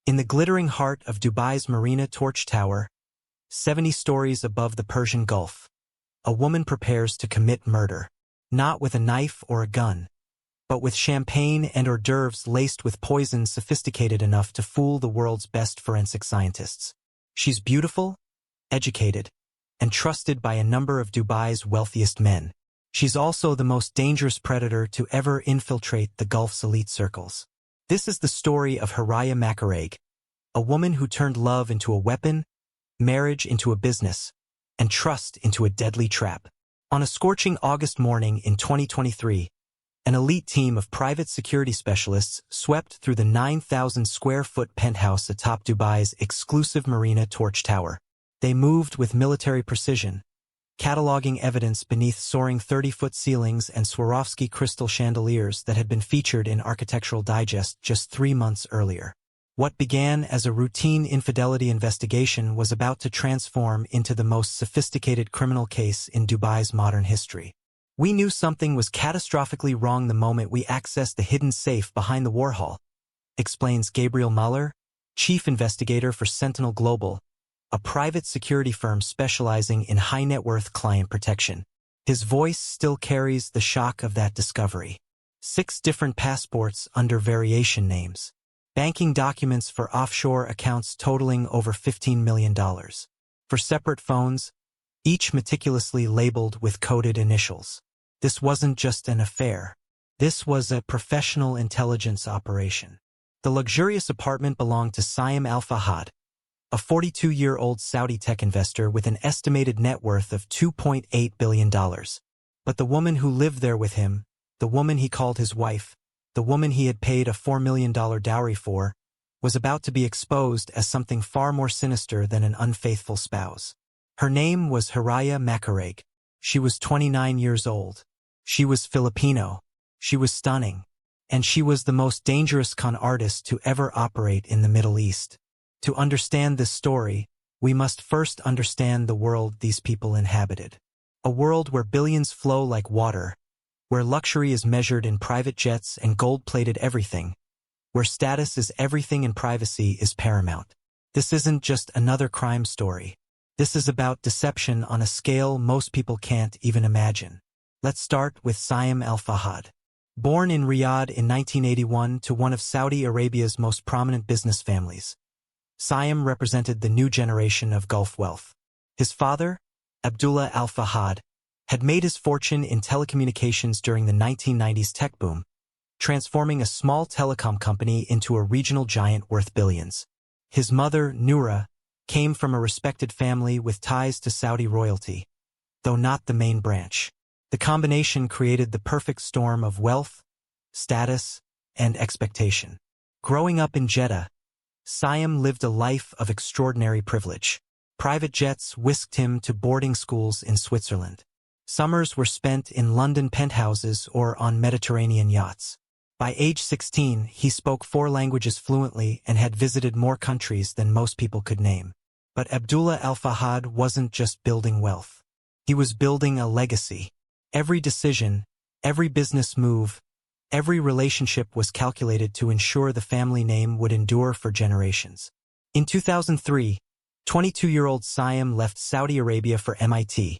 In the glittering heart of Dubai's Marina Torch Tower, 70 stories above the Persian Gulf, a woman prepares to commit murder, not with a knife or a gun, but with champagne and hors d'oeuvres laced with poison sophisticated enough to fool the world's best forensic scientists. She's beautiful, educated, and trusted by a number of Dubai's wealthiest men. She's also the most dangerous predator to ever infiltrate the Gulf's elite circles. This is the story of Huraya Makareg, a woman who turned love into a weapon, marriage into a business, and trust into a deadly trap. On a scorching August morning in 2023, an elite team of private security specialists swept through the 9,000-square-foot penthouse atop Dubai's exclusive Marina Torch Tower. They moved with military precision, cataloging evidence beneath soaring 30-foot ceilings and Swarovski crystal chandeliers that had been featured in Architectural Digest just 3 months earlier. What began as a routine infidelity investigation was about to transform into the most sophisticated criminal case in Dubai's modern history. We knew something was catastrophically wrong the moment we accessed the hidden safe behind the Warhol, explains Gabriel Muller, chief investigator for Sentinel Global, a private security firm specializing in high-net-worth client protection. His voice still carries the shock of that discovery. 6 different passports under variation names. Banking documents for offshore accounts totaling over $15 million. For separate phones, each meticulously labeled with coded initials. This wasn't just an affair. This was a professional intelligence operation. The luxurious apartment belonged to Saim Al-Fahad, a 42-year-old Saudi tech investor with an estimated net worth of $2.8 billion. But the woman who lived there with him, the woman he called his wife, the woman he had paid a $4 million dowry for, was about to be exposed as something far more sinister than an unfaithful spouse. Her name was Huraya Makareg. She was 29 years old. She was Filipino. She was stunning. And she was the most dangerous con artist to ever operate in the Middle East. To understand this story, we must first understand the world these people inhabited. A world where billions flow like water, where luxury is measured in private jets and gold-plated everything, where status is everything and privacy is paramount. This isn't just another crime story. This is about deception on a scale most people can't even imagine. Let's start with Saim Al-Fahad. Born in Riyadh in 1981 to one of Saudi Arabia's most prominent business families, Saim represented the new generation of Gulf wealth. His father, Abdullah Al-Fahad, had made his fortune in telecommunications during the 1990s tech boom, transforming a small telecom company into a regional giant worth billions. His mother, Noura, came from a respected family with ties to Saudi royalty, though not the main branch. The combination created the perfect storm of wealth, status, and expectation. Growing up in Jeddah, Saim lived a life of extraordinary privilege. Private jets whisked him to boarding schools in Switzerland. Summers were spent in London penthouses or on Mediterranean yachts. By age 16, he spoke 4 languages fluently and had visited more countries than most people could name. But Abdullah Al-Fahad wasn't just building wealth. He was building a legacy. Every decision, every business move, every relationship was calculated to ensure the family name would endure for generations. In 2003, 22-year-old Saim left Saudi Arabia for MIT,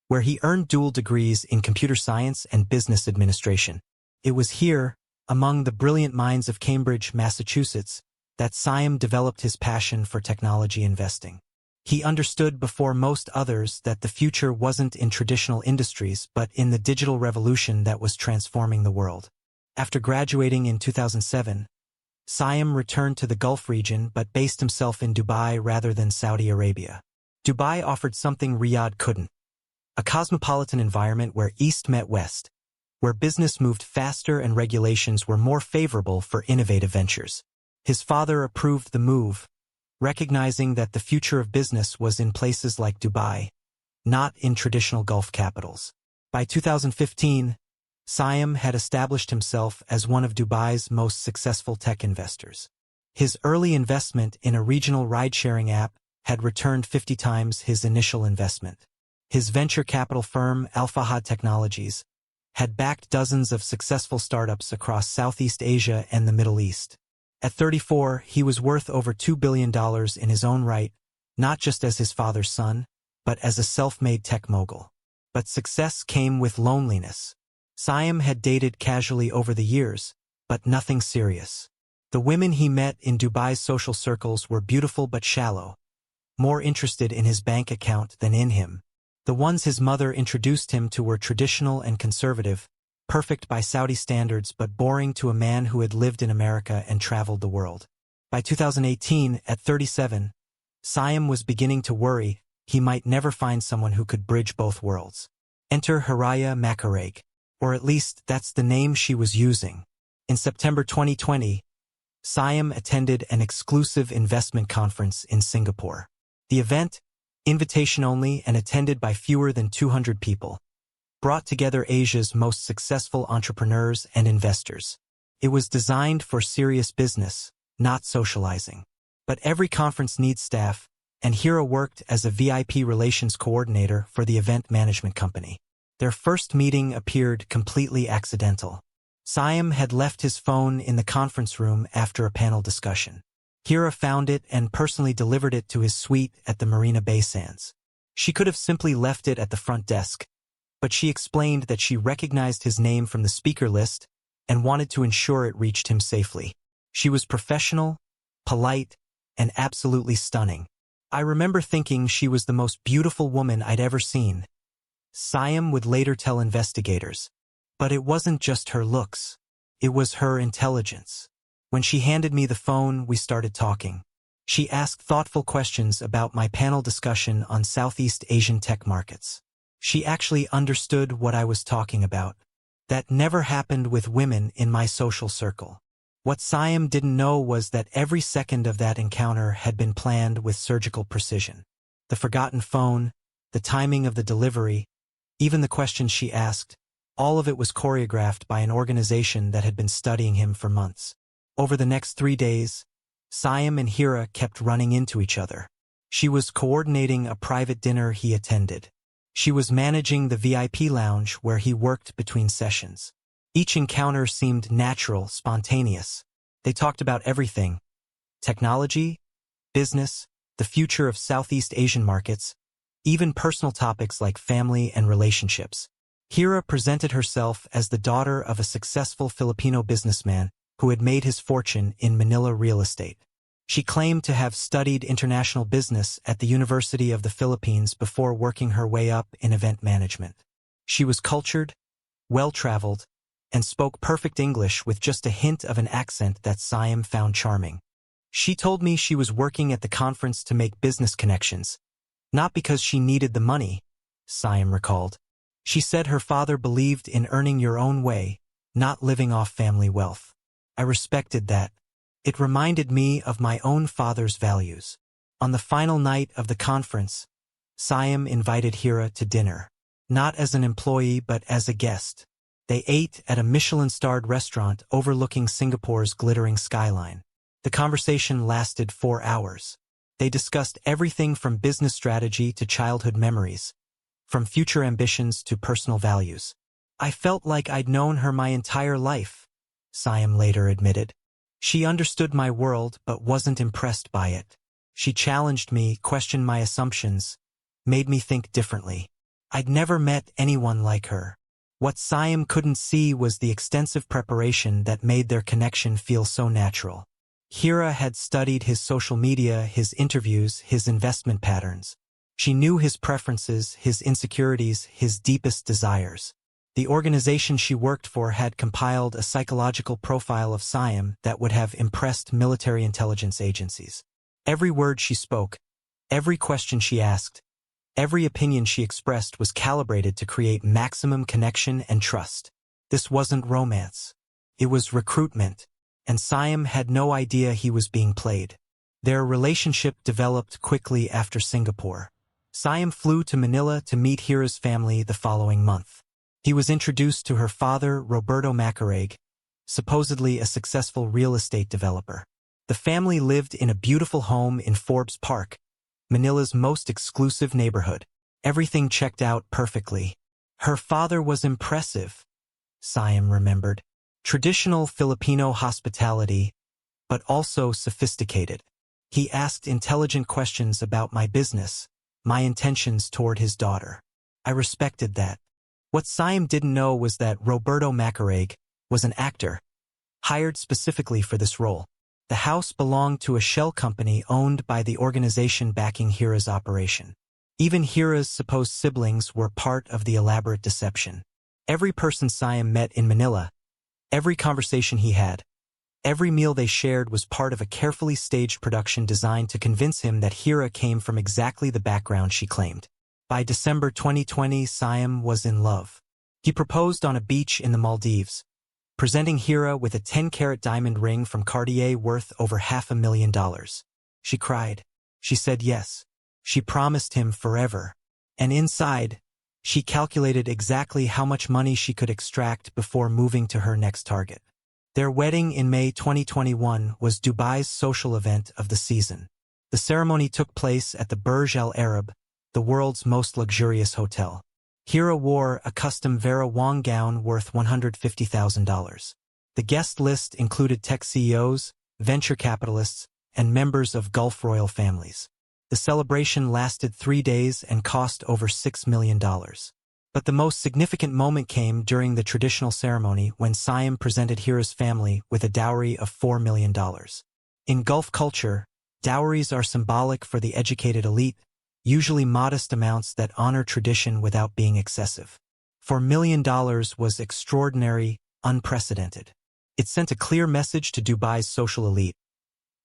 where he earned dual degrees in computer science and business administration. It was here, among the brilliant minds of Cambridge, Massachusetts, that Saim developed his passion for technology investing. He understood before most others that the future wasn't in traditional industries but in the digital revolution that was transforming the world. After graduating in 2007, Saim returned to the Gulf region but based himself in Dubai rather than Saudi Arabia. Dubai offered something Riyadh couldn't: a cosmopolitan environment where East met West, where business moved faster and regulations were more favorable for innovative ventures. His father approved the move, recognizing that the future of business was in places like Dubai, not in traditional Gulf capitals. By 2015, Saim had established himself as one of Dubai's most successful tech investors. His early investment in a regional ride-sharing app had returned 50 times his initial investment. His venture capital firm, Al-Fahad Technologies, had backed dozens of successful startups across Southeast Asia and the Middle East. At 34, he was worth over $2 billion in his own right, not just as his father's son, but as a self-made tech mogul. But success came with loneliness. Siam had dated casually over the years, but nothing serious. The women he met in Dubai's social circles were beautiful but shallow, more interested in his bank account than in him. The ones his mother introduced him to were traditional and conservative, perfect by Saudi standards but boring to a man who had lived in America and traveled the world. By 2018, at 37, Siam was beginning to worry he might never find someone who could bridge both worlds. Enter Haraya Makareg, or at least that's the name she was using. In September 2020, Siam attended an exclusive investment conference in Singapore. The event, invitation-only and attended by fewer than 200 people, brought together Asia's most successful entrepreneurs and investors. It was designed for serious business, not socializing. But every conference needs staff, and Hira worked as a VIP relations coordinator for the event management company. Their first meeting appeared completely accidental. Siam had left his phone in the conference room after a panel discussion. Hira found it and personally delivered it to his suite at the Marina Bay Sands. She could have simply left it at the front desk, but she explained that she recognized his name from the speaker list and wanted to ensure it reached him safely. She was professional, polite, and absolutely stunning. I remember thinking she was the most beautiful woman I'd ever seen. Siam would later tell investigators. But it wasn't just her looks. It was her intelligence. When she handed me the phone, we started talking. She asked thoughtful questions about my panel discussion on Southeast Asian tech markets. She actually understood what I was talking about. That never happened with women in my social circle. What Siam didn't know was that every second of that encounter had been planned with surgical precision. The forgotten phone, the timing of the delivery, even the questions she asked, all of it was choreographed by an organization that had been studying him for months. Over the next 3 days, Siam and Hira kept running into each other. She was coordinating a private dinner he attended. She was managing the VIP lounge where he worked between sessions. Each encounter seemed natural, spontaneous. They talked about everything: technology, business, the future of Southeast Asian markets, even personal topics like family and relationships. Hira presented herself as the daughter of a successful Filipino businessman who had made his fortune in Manila real estate. She claimed to have studied international business at the University of the Philippines before working her way up in event management. She was cultured, well-traveled, and spoke perfect English with just a hint of an accent that Siam found charming. She told me she was working at the conference to make business connections, not because she needed the money, Siam recalled. She said her father believed in earning your own way, not living off family wealth. I respected that. It reminded me of my own father's values. On the final night of the conference, Siam invited Hira to dinner, not as an employee but as a guest. They ate at a Michelin-starred restaurant overlooking Singapore's glittering skyline. The conversation lasted 4 hours. They discussed everything from business strategy to childhood memories, from future ambitions to personal values. I felt like I'd known her my entire life, Siam later admitted. She understood my world but wasn't impressed by it. She challenged me, questioned my assumptions, made me think differently. I'd never met anyone like her. What Siam couldn't see was the extensive preparation that made their connection feel so natural. Hira had studied his social media, his interviews, his investment patterns. She knew his preferences, his insecurities, his deepest desires. The organization she worked for had compiled a psychological profile of Siam that would have impressed military intelligence agencies. Every word she spoke, every question she asked, every opinion she expressed was calibrated to create maximum connection and trust. This wasn't romance. It was recruitment, and Siam had no idea he was being played. Their relationship developed quickly after Singapore. Siam flew to Manila to meet Hira's family the following month. He was introduced to her father, Roberto Macareg, supposedly a successful real estate developer. The family lived in a beautiful home in Forbes Park, Manila's most exclusive neighborhood. Everything checked out perfectly. Her father was impressive, Siam remembered. Traditional Filipino hospitality, but also sophisticated. He asked intelligent questions about my business, my intentions toward his daughter. I respected that. What Siam didn't know was that Roberto Macareg was an actor, hired specifically for this role. The house belonged to a shell company owned by the organization backing Hira's operation. Even Hira's supposed siblings were part of the elaborate deception. Every person Siam met in Manila, every conversation he had, every meal they shared was part of a carefully staged production designed to convince him that Hira came from exactly the background she claimed. By December 2020, Siam was in love. He proposed on a beach in the Maldives, presenting Hira with a 10-carat diamond ring from Cartier worth over $500,000. She cried. She said yes. She promised him forever. And inside, she calculated exactly how much money she could extract before moving to her next target. Their wedding in May 2021 was Dubai's social event of the season. The ceremony took place at the Burj Al Arab, the world's most luxurious hotel. Hira wore a custom Vera Wang gown worth $150,000. The guest list included tech CEOs, venture capitalists, and members of Gulf royal families. The celebration lasted 3 days and cost over $6 million. But the most significant moment came during the traditional ceremony when Siam presented Hira's family with a dowry of $4 million. In Gulf culture, dowries are symbolic for the educated elite, usually modest amounts that honor tradition without being excessive. $4 million was extraordinary, unprecedented. It sent a clear message to Dubai's social elite.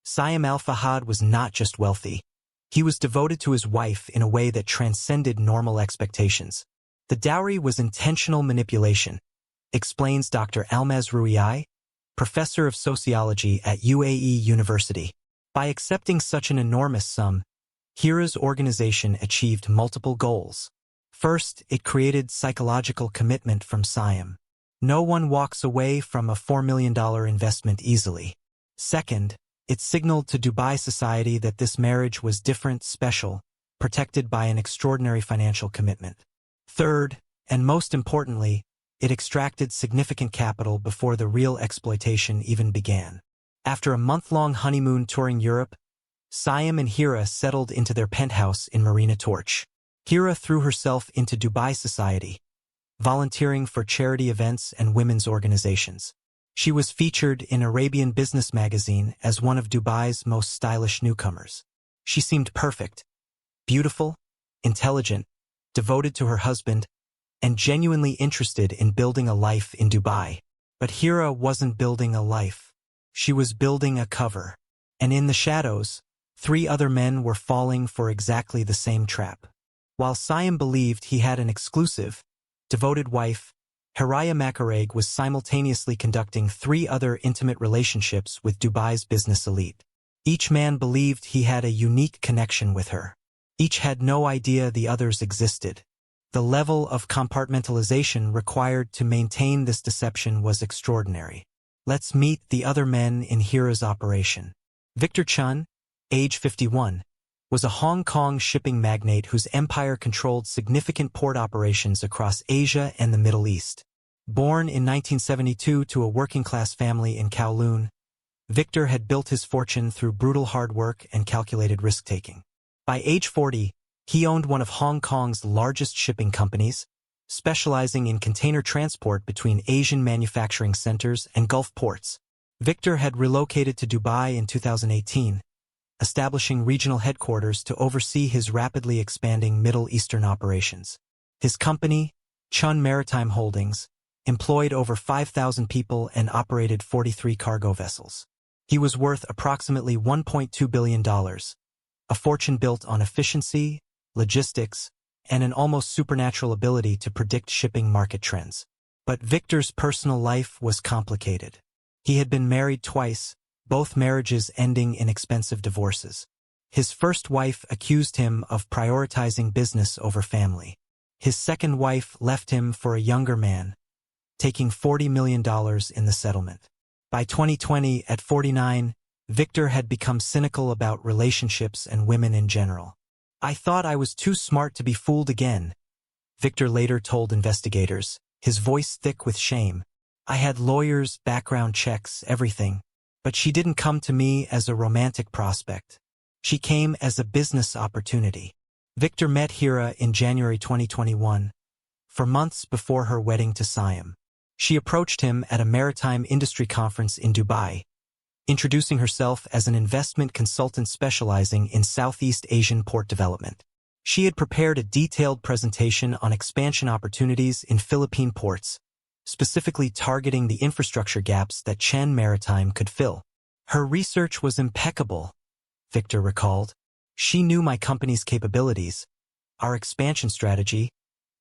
Siam al-Fahad was not just wealthy. He was devoted to his wife in a way that transcended normal expectations. The dowry was intentional manipulation, explains Dr. Almaz Ruiai, professor of sociology at UAE University. By accepting such an enormous sum, Hira's organization achieved multiple goals. First, it created psychological commitment from Siam. No one walks away from a $4 million investment easily. Second, it signaled to Dubai society that this marriage was different, special, protected by an extraordinary financial commitment. Third, and most importantly, it extracted significant capital before the real exploitation even began. After a month-long honeymoon touring Europe, Siam and Hira settled into their penthouse in Marina Torch. Hira threw herself into Dubai society, volunteering for charity events and women's organizations. She was featured in Arabian Business magazine as one of Dubai's most stylish newcomers. She seemed perfect, beautiful, intelligent, devoted to her husband, and genuinely interested in building a life in Dubai. But Hira wasn't building a life. She was building a cover. And in the shadows, 3 other men were falling for exactly the same trap. While Siam believed he had an exclusive, devoted wife, Haraya Macareg was simultaneously conducting 3 other intimate relationships with Dubai's business elite. Each man believed he had a unique connection with her. Each had no idea the others existed. The level of compartmentalization required to maintain this deception was extraordinary. Let's meet the other men in Hira's operation. Victor Chun, age 51, was a Hong Kong shipping magnate whose empire controlled significant port operations across Asia and the Middle East. Born in 1972 to a working-class family in Kowloon, Victor had built his fortune through brutal hard work and calculated risk-taking. By age 40, he owned one of Hong Kong's largest shipping companies, specializing in container transport between Asian manufacturing centers and Gulf ports. Victor had relocated to Dubai in 2018, establishing regional headquarters to oversee his rapidly expanding Middle Eastern operations. His company, Chun Maritime Holdings, employed over 5,000 people and operated 43 cargo vessels. He was worth approximately $1.2 billion, a fortune built on efficiency, logistics, and an almost supernatural ability to predict shipping market trends. But Victor's personal life was complicated. He had been married twice, both marriages ending in expensive divorces. His first wife accused him of prioritizing business over family. His second wife left him for a younger man, taking $40 million in the settlement. By 2020, at 49, Victor had become cynical about relationships and women in general. "I thought I was too smart to be fooled again," Victor later told investigators, his voice thick with shame. "I had lawyers, background checks, everything. But she didn't come to me as a romantic prospect. She came as a business opportunity. Victor met Hira in January 2021, for months before her wedding to Siam. She approached him at a maritime industry conference in Dubai, introducing herself as an investment consultant specializing in Southeast Asian port development. She had prepared a detailed presentation on expansion opportunities in Philippine ports, specifically targeting the infrastructure gaps that Chen Maritime could fill. Her research was impeccable, Victor recalled. She knew my company's capabilities, our expansion strategy,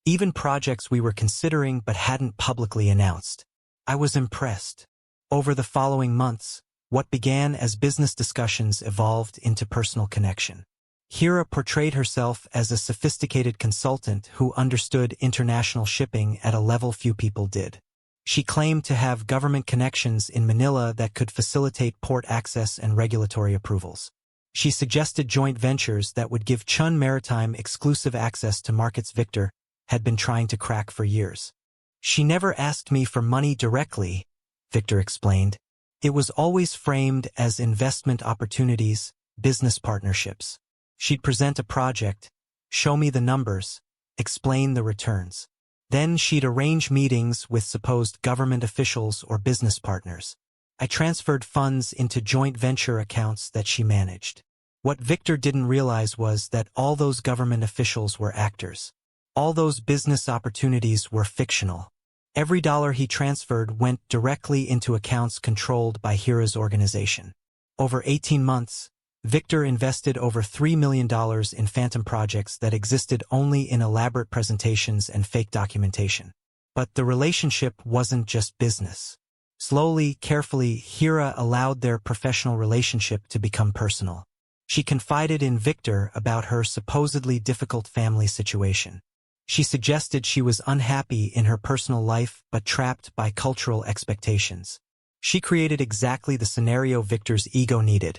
even projects we were considering but hadn't publicly announced. I was impressed. Over the following months, what began as business discussions evolved into personal connection. Hira portrayed herself as a sophisticated consultant who understood international shipping at a level few people did. She claimed to have government connections in Manila that could facilitate port access and regulatory approvals. She suggested joint ventures that would give Chun Maritime exclusive access to markets Victor had been trying to crack for years. She never asked me for money directly, Victor explained. It was always framed as investment opportunities, business partnerships. She'd present a project, show me the numbers, explain the returns. Then she'd arrange meetings with supposed government officials or business partners. I transferred funds into joint venture accounts that she managed. What Victor didn't realize was that all those government officials were actors. All those business opportunities were fictional. Every dollar he transferred went directly into accounts controlled by Hira's organization. Over 18 months, Victor invested over $3 million in phantom projects that existed only in elaborate presentations and fake documentation. But the relationship wasn't just business. Slowly, carefully, Hira allowed their professional relationship to become personal. She confided in Victor about her supposedly difficult family situation. She suggested she was unhappy in her personal life but trapped by cultural expectations. She created exactly the scenario Victor's ego needed.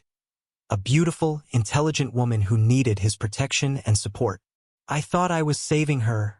A beautiful, intelligent woman who needed his protection and support. I thought I was saving her,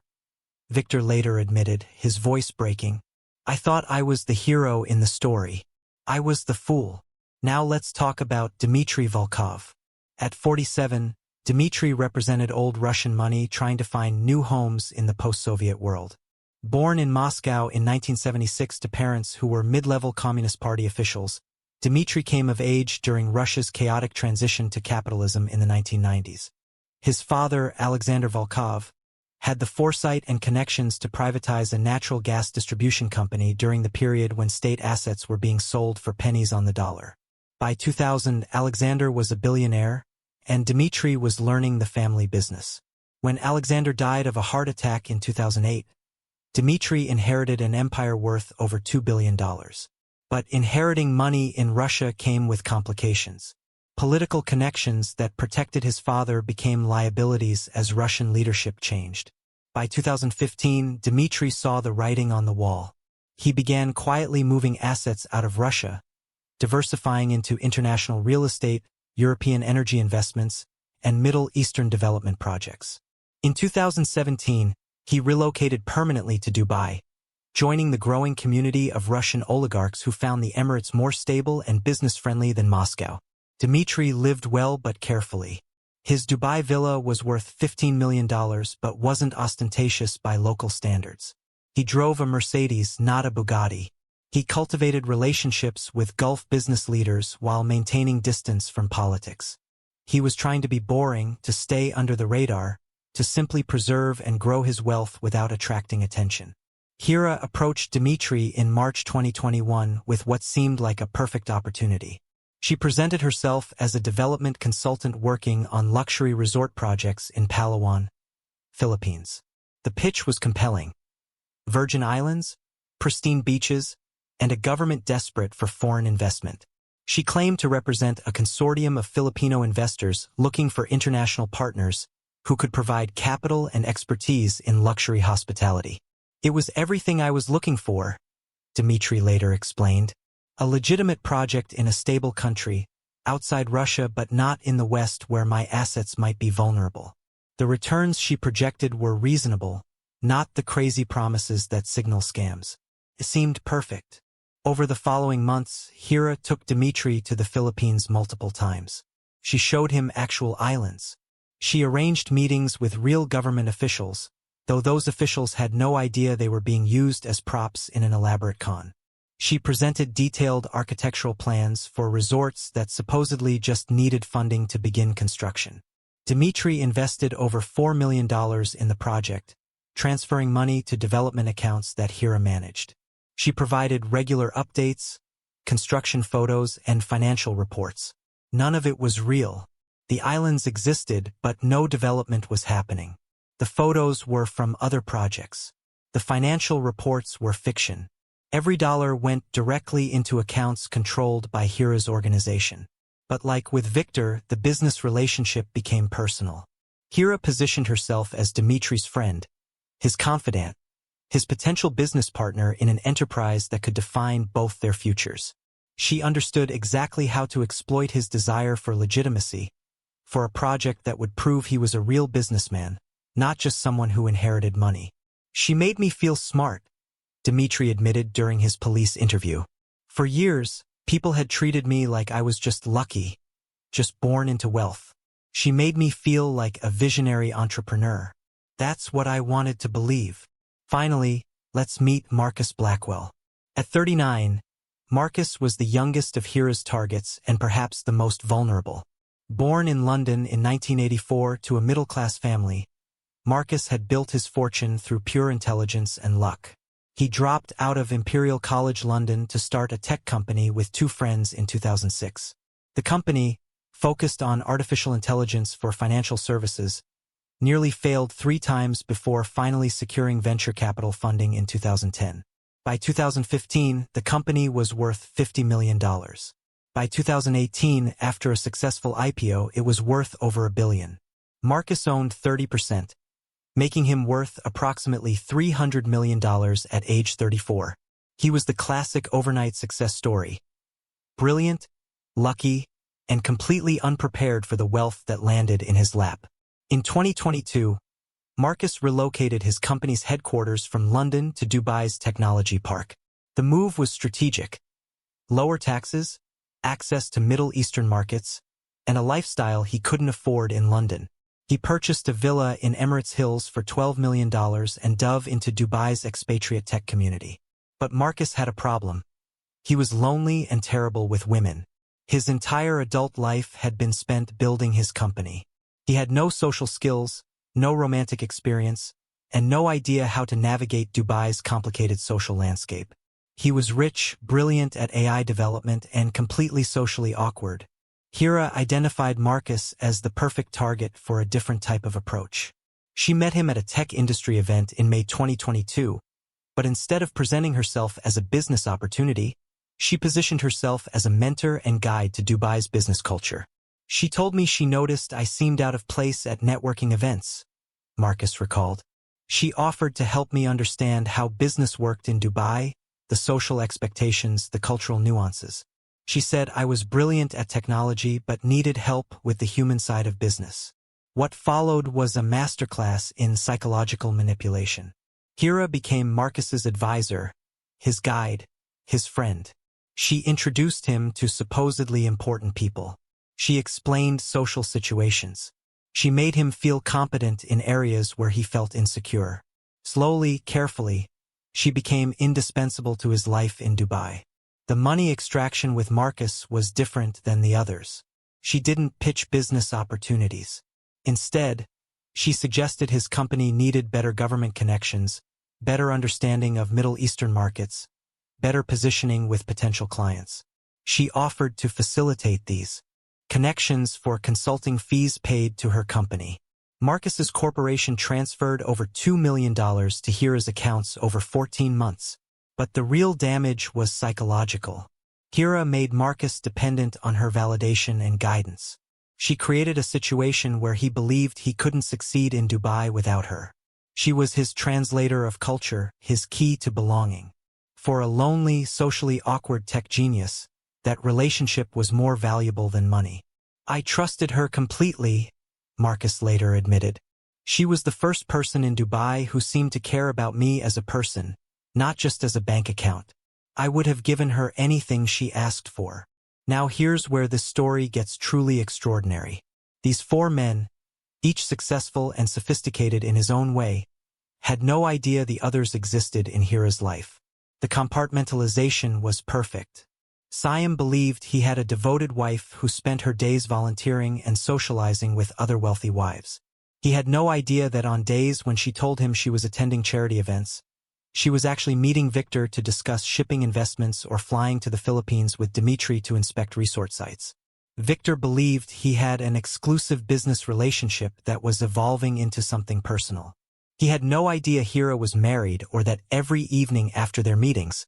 Victor later admitted, his voice breaking. I thought I was the hero in the story. I was the fool. Now let's talk about Dmitry Volkov. At 47, Dmitry represented old Russian money trying to find new homes in the post-Soviet world. Born in Moscow in 1976 to parents who were mid-level Communist Party officials, Dmitry came of age during Russia's chaotic transition to capitalism in the 1990s. His father, Alexander Volkov, had the foresight and connections to privatize a natural gas distribution company during the period when state assets were being sold for pennies on the dollar. By 2000, Alexander was a billionaire, and Dmitry was learning the family business. When Alexander died of a heart attack in 2008, Dmitry inherited an empire worth over $2 billion. But inheriting money in Russia came with complications. Political connections that protected his father became liabilities as Russian leadership changed. By 2015, Dmitry saw the writing on the wall. He began quietly moving assets out of Russia, diversifying into international real estate, European energy investments, and Middle Eastern development projects. In 2017, he relocated permanently to Dubai, joining the growing community of Russian oligarchs who found the Emirates more stable and business-friendly than Moscow. Dmitry lived well but carefully. His Dubai villa was worth $15 million but wasn't ostentatious by local standards. He drove a Mercedes, not a Bugatti. He cultivated relationships with Gulf business leaders while maintaining distance from politics. He was trying to be boring, to stay under the radar, to simply preserve and grow his wealth without attracting attention. Hira approached Dmitry in March 2021 with what seemed like a perfect opportunity. She presented herself as a development consultant working on luxury resort projects in Palawan, Philippines. The pitch was compelling. Virgin Islands, pristine beaches, and a government desperate for foreign investment. She claimed to represent a consortium of Filipino investors looking for international partners who could provide capital and expertise in luxury hospitality. It was everything I was looking for, Dmitry later explained. A legitimate project in a stable country, outside Russia but not in the West where my assets might be vulnerable. The returns she projected were reasonable, not the crazy promises that signal scams. It seemed perfect. Over the following months, Hira took Dmitry to the Philippines multiple times. She showed him actual islands. She arranged meetings with real government officials, though those officials had no idea they were being used as props in an elaborate con. She presented detailed architectural plans for resorts that supposedly just needed funding to begin construction. Dmitry invested over $4 million in the project, transferring money to development accounts that Hira managed. She provided regular updates, construction photos, and financial reports. None of it was real. The islands existed, but no development was happening. The photos were from other projects. The financial reports were fiction. Every dollar went directly into accounts controlled by Hira's organization. But like with Victor, the business relationship became personal. Hira positioned herself as Dmitry's friend, his confidant, his potential business partner in an enterprise that could define both their futures. She understood exactly how to exploit his desire for legitimacy, for a project that would prove he was a real businessman, not just someone who inherited money. She made me feel smart, Dmitry admitted during his police interview. For years, people had treated me like I was just lucky, just born into wealth. She made me feel like a visionary entrepreneur. That's what I wanted to believe. Finally, let's meet Marcus Blackwell. At 39, Marcus was the youngest of Hira's targets and perhaps the most vulnerable. Born in London in 1984 to a middle-class family, Marcus had built his fortune through pure intelligence and luck. He dropped out of Imperial College London to start a tech company with two friends in 2006. The company, focused on artificial intelligence for financial services, nearly failed 3 times before finally securing venture capital funding in 2010. By 2015, the company was worth $50 million. By 2018, after a successful IPO, it was worth over $1 billion. Marcus owned 30%. Making him worth approximately $300 million at age 34. He was the classic overnight success story. Brilliant, lucky, and completely unprepared for the wealth that landed in his lap. In 2022, Marcus relocated his company's headquarters from London to Dubai's technology park. The move was strategic. Lower taxes, access to Middle Eastern markets, and a lifestyle he couldn't afford in London. He purchased a villa in Emirates Hills for $12 million and dove into Dubai's expatriate tech community. But Marcus had a problem. He was lonely and terrible with women. His entire adult life had been spent building his company. He had no social skills, no romantic experience, and no idea how to navigate Dubai's complicated social landscape. He was rich, brilliant at AI development, and completely socially awkward. Hira identified Marcus as the perfect target for a different type of approach. She met him at a tech industry event in May 2022, but instead of presenting herself as a business opportunity, she positioned herself as a mentor and guide to Dubai's business culture. She told me she noticed I seemed out of place at networking events, Marcus recalled. She offered to help me understand how business worked in Dubai, the social expectations, the cultural nuances. She said I was brilliant at technology but needed help with the human side of business. What followed was a masterclass in psychological manipulation. Hira became Marcus's advisor, his guide, his friend. She introduced him to supposedly important people. She explained social situations. She made him feel competent in areas where he felt insecure. Slowly, carefully, she became indispensable to his life in Dubai. The money extraction with Marcus was different than the others. She didn't pitch business opportunities. Instead, she suggested his company needed better government connections, better understanding of Middle Eastern markets, better positioning with potential clients. She offered to facilitate these connections for consulting fees paid to her company. Marcus's corporation transferred over $2 million to Hira's accounts over 14 months. But the real damage was psychological. Hira made Marcus dependent on her validation and guidance. She created a situation where he believed he couldn't succeed in Dubai without her. She was his translator of culture, his key to belonging. For a lonely, socially awkward tech genius, that relationship was more valuable than money. I trusted her completely, Marcus later admitted. She was the first person in Dubai who seemed to care about me as a person, not just as a bank account. I would have given her anything she asked for. Now here's where this story gets truly extraordinary. These 4 men, each successful and sophisticated in his own way, had no idea the others existed in Hira's life. The compartmentalization was perfect. Siam believed he had a devoted wife who spent her days volunteering and socializing with other wealthy wives. He had no idea that on days when she told him she was attending charity events, she was actually meeting Victor to discuss shipping investments or flying to the Philippines with Dmitry to inspect resort sites. Victor believed he had an exclusive business relationship that was evolving into something personal. He had no idea Hira was married or that every evening after their meetings,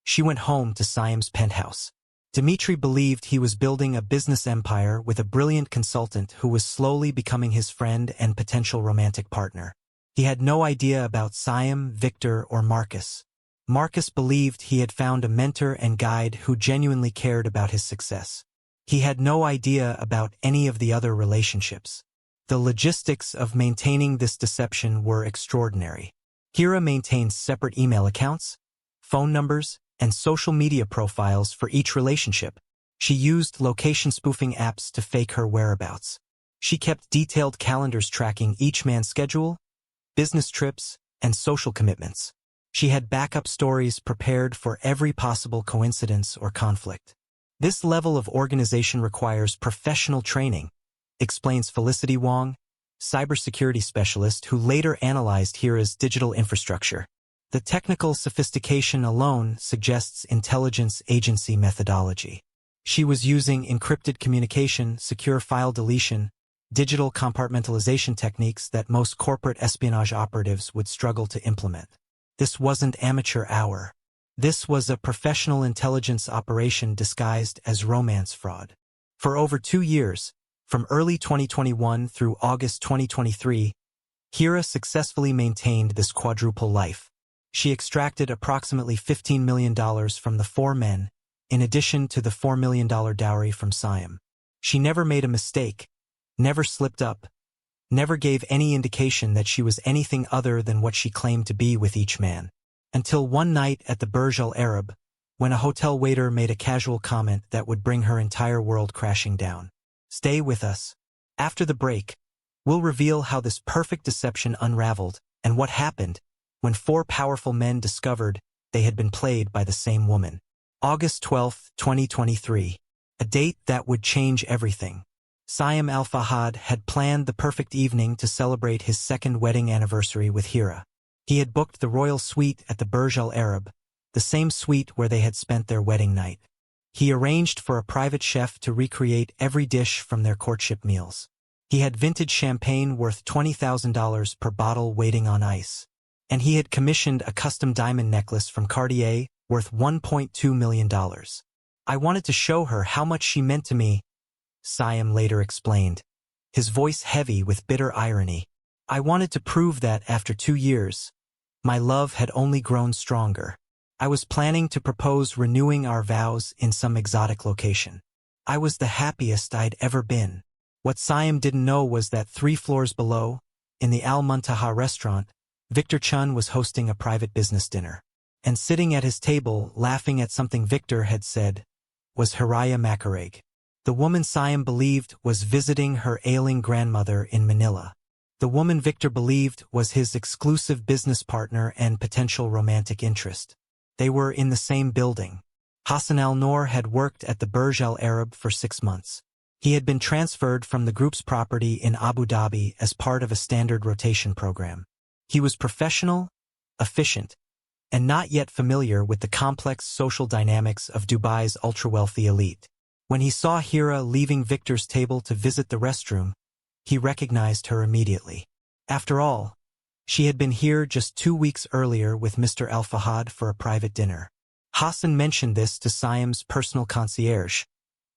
she went home to Siam's penthouse. Dmitry believed he was building a business empire with a brilliant consultant who was slowly becoming his friend and potential romantic partner. He had no idea about Siam, Victor, or Marcus. Marcus believed he had found a mentor and guide who genuinely cared about his success. He had no idea about any of the other relationships. The logistics of maintaining this deception were extraordinary. Hira maintained separate email accounts, phone numbers, and social media profiles for each relationship. She used location spoofing apps to fake her whereabouts. She kept detailed calendars tracking each man's schedule, business trips, and social commitments. She had backup stories prepared for every possible coincidence or conflict. This level of organization requires professional training, explains Felicity Wong, cybersecurity specialist who later analyzed Hira's digital infrastructure. The technical sophistication alone suggests intelligence agency methodology. She was using encrypted communication, secure file deletion, digital compartmentalization techniques that most corporate espionage operatives would struggle to implement. This wasn't amateur hour. This was a professional intelligence operation disguised as romance fraud. For over 2 years, from early 2021 through August 2023, Hira successfully maintained this quadruple life. She extracted approximately $15 million from the 4 men, in addition to the $4 million dowry from Siam. She never made a mistake, never slipped up, never gave any indication that she was anything other than what she claimed to be with each man. Until one night at the Burj Al Arab, when a hotel waiter made a casual comment that would bring her entire world crashing down. Stay with us. After the break, we'll reveal how this perfect deception unraveled and what happened when 4 powerful men discovered they had been played by the same woman. August 12, 2023. A date that would change everything. Siam Al-Fahad had planned the perfect evening to celebrate his 2nd wedding anniversary with Hira. He had booked the royal suite at the Burj Al Arab, the same suite where they had spent their wedding night. He arranged for a private chef to recreate every dish from their courtship meals. He had vintage champagne worth $20,000 per bottle waiting on ice. And he had commissioned a custom diamond necklace from Cartier worth $1.2 million. I wanted to show her how much she meant to me, Siam later explained, his voice heavy with bitter irony. I wanted to prove that after 2 years, my love had only grown stronger. I was planning to propose renewing our vows in some exotic location. I was the happiest I'd ever been. What Siam didn't know was that 3 floors below, in the Al Muntaha restaurant, Victor Chun was hosting a private business dinner. And sitting at his table, laughing at something Victor had said, was Haraya Makareg. The woman Siam believed was visiting her ailing grandmother in Manila. The woman Victor believed was his exclusive business partner and potential romantic interest. They were in the same building. Hassan al-Noor had worked at the Burj Al Arab for 6 months. He had been transferred from the group's property in Abu Dhabi as part of a standard rotation program. He was professional, efficient, and not yet familiar with the complex social dynamics of Dubai's ultra-wealthy elite. When he saw Hira leaving Victor's table to visit the restroom, he recognized her immediately. After all, she had been here just 2 weeks earlier with Mr. Al-Fahad for a private dinner. Hassan mentioned this to Siam's personal concierge,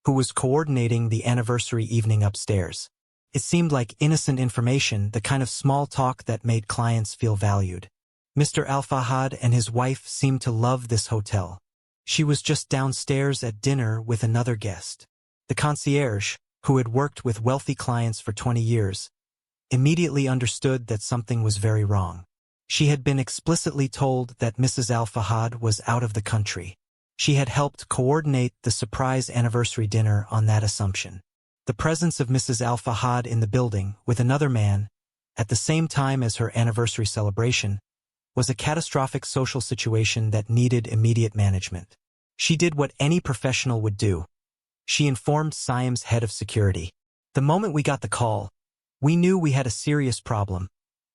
who was coordinating the anniversary evening upstairs. It seemed like innocent information, the kind of small talk that made clients feel valued. Mr. Al-Fahad and his wife seemed to love this hotel. She was just downstairs at dinner with another guest. The concierge, who had worked with wealthy clients for 20 years, immediately understood that something was very wrong. She had been explicitly told that Mrs. Al-Fahad was out of the country. She had helped coordinate the surprise anniversary dinner on that assumption. The presence of Mrs. Al-Fahad in the building with another man, at the same time as her anniversary celebration, was a catastrophic social situation that needed immediate management. She did what any professional would do. She informed Siam's head of security. The moment we got the call, we knew we had a serious problem,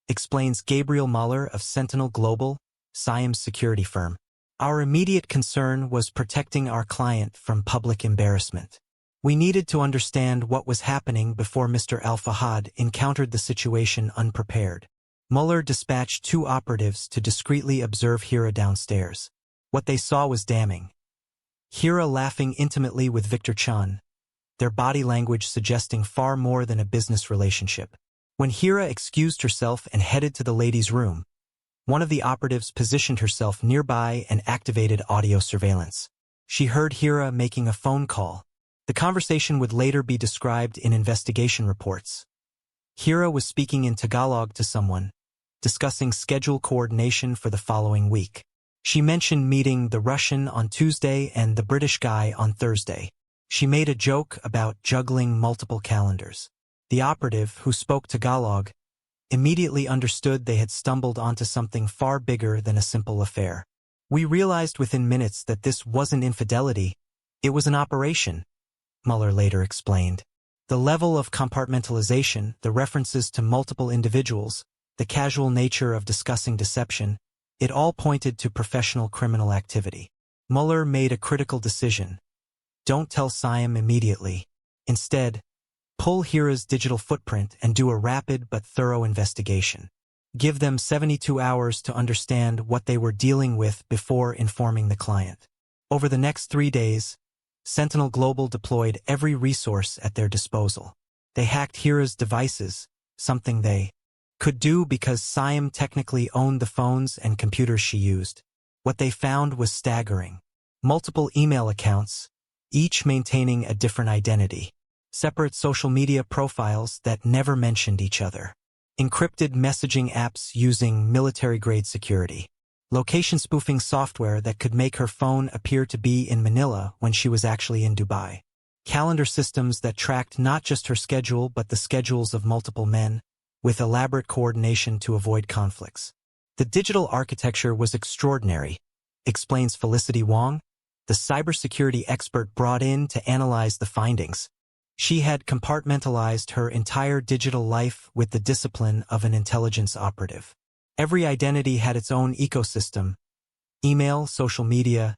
explains Gabriel Muller of Sentinel Global, Siam's security firm. Our immediate concern was protecting our client from public embarrassment. We needed to understand what was happening before Mr. Al-Fahad encountered the situation unprepared. Muller dispatched 2 operatives to discreetly observe Hira downstairs. What they saw was damning. Hira laughing intimately with Victor Chun, their body language suggesting far more than a business relationship. When Hira excused herself and headed to the ladies' room, one of the operatives positioned herself nearby and activated audio surveillance. She heard Hira making a phone call. The conversation would later be described in investigation reports. Hira was speaking in Tagalog to someone, discussing schedule coordination for the following week. She mentioned meeting the Russian on Tuesday and the British guy on Thursday. She made a joke about juggling multiple calendars. The operative, who spoke Tagalog, immediately understood they had stumbled onto something far bigger than a simple affair. We realized within minutes that this wasn't infidelity, it was an operation, Muller later explained. The level of compartmentalization, the references to multiple individuals, the casual nature of discussing deception, it all pointed to professional criminal activity. Muller made a critical decision. Don't tell Siam immediately. Instead, pull Hira's digital footprint and do a rapid but thorough investigation. Give them 72 hours to understand what they were dealing with before informing the client. Over the next 3 days, Sentinel Global deployed every resource at their disposal. They hacked Hira's devices, something they could do because Siam technically owned the phones and computers she used. What they found was staggering. Multiple email accounts, each maintaining a different identity. Separate social media profiles that never mentioned each other. Encrypted messaging apps using military-grade security. Location spoofing software that could make her phone appear to be in Manila when she was actually in Dubai. Calendar systems that tracked not just her schedule but the schedules of multiple men, with elaborate coordination to avoid conflicts. The digital architecture was extraordinary, explains Felicity Wong, the cybersecurity expert brought in to analyze the findings. She had compartmentalized her entire digital life with the discipline of an intelligence operative. Every identity had its own ecosystem: email, social media,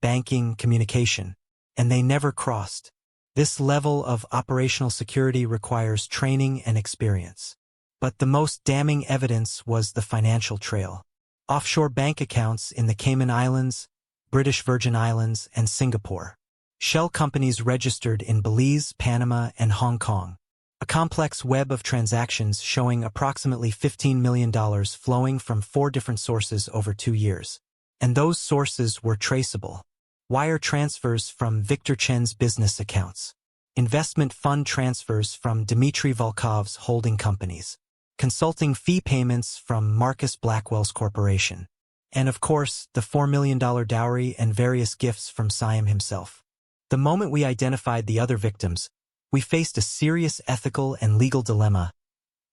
banking, communication, and they never crossed. This level of operational security requires training and experience. But the most damning evidence was the financial trail. Offshore bank accounts in the Cayman Islands, British Virgin Islands, and Singapore. Shell companies registered in Belize, Panama, and Hong Kong. A complex web of transactions showing approximately $15 million flowing from 4 different sources over 2 years. And those sources were traceable. Wire transfers from Victor Chen's business accounts. Investment fund transfers from Dmitry Volkov's holding companies. Consulting fee payments from Marcus Blackwell's corporation. And of course, the $4 million dowry and various gifts from Siam himself. The moment we identified the other victims, we faced a serious ethical and legal dilemma,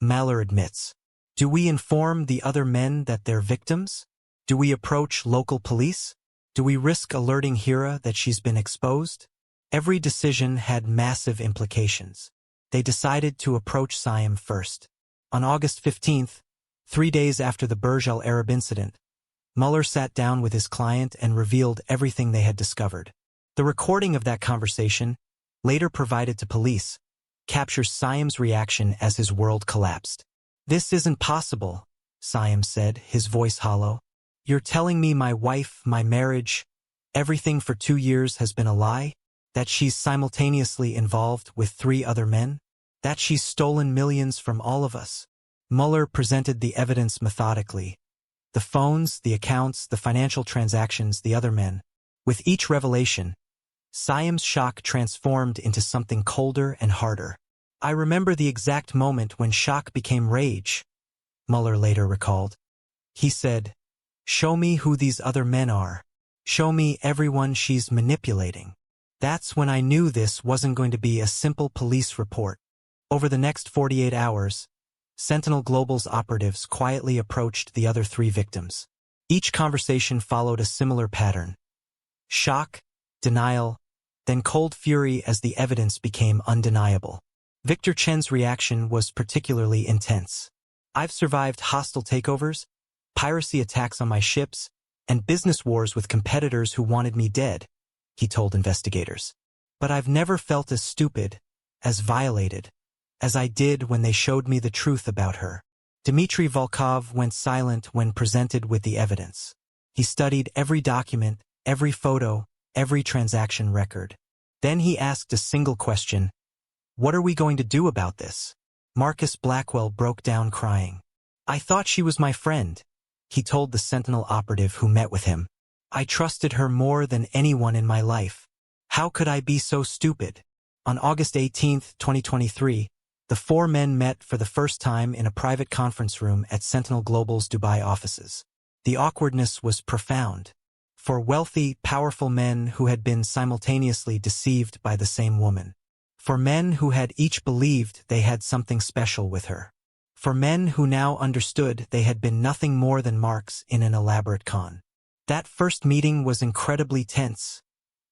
Muller admits. Do we inform the other men that they're victims? Do we approach local police? Do we risk alerting Hira that she's been exposed? Every decision had massive implications. They decided to approach Siam first. On August 15th, 3 days after the Burj Al Arab incident, Muller sat down with his client and revealed everything they had discovered. The recording of that conversation, later provided to police, captures Siam's reaction as his world collapsed. "This isn't possible," Siam said, his voice hollow. "You're telling me my wife, my marriage, everything for 2 years has been a lie? That she's simultaneously involved with 3 other men? That she's stolen millions from all of us?" Muller presented the evidence methodically. The phones, the accounts, the financial transactions, the other men. With each revelation, Siam's shock transformed into something colder and harder. "I remember the exact moment when shock became rage," Muller later recalled. He said, "Show me who these other men are." Show me everyone she's manipulating. That's when I knew this wasn't going to be a simple police report. Over the next 48 hours, Sentinel Global's operatives quietly approached the other 3 victims. Each conversation followed a similar pattern. Shock, denial, then cold fury as the evidence became undeniable. Victor Chen's reaction was particularly intense. I've survived hostile takeovers, piracy attacks on my ships, and business wars with competitors who wanted me dead, he told investigators. But I've never felt as stupid, as violated, as I did when they showed me the truth about her. Dmitry Volkov went silent when presented with the evidence. He studied every document, every photo, every transaction record. Then he asked a single question. What are we going to do about this? Marcus Blackwell broke down crying. I thought she was my friend, he told the Sentinel operative who met with him. I trusted her more than anyone in my life. How could I be so stupid? On August 18, 2023, the 4 men met for the first time in a private conference room at Sentinel Global's Dubai offices. The awkwardness was profound. For wealthy, powerful men who had been simultaneously deceived by the same woman. For men who had each believed they had something special with her. For men who now understood they had been nothing more than marks in an elaborate con. That first meeting was incredibly tense,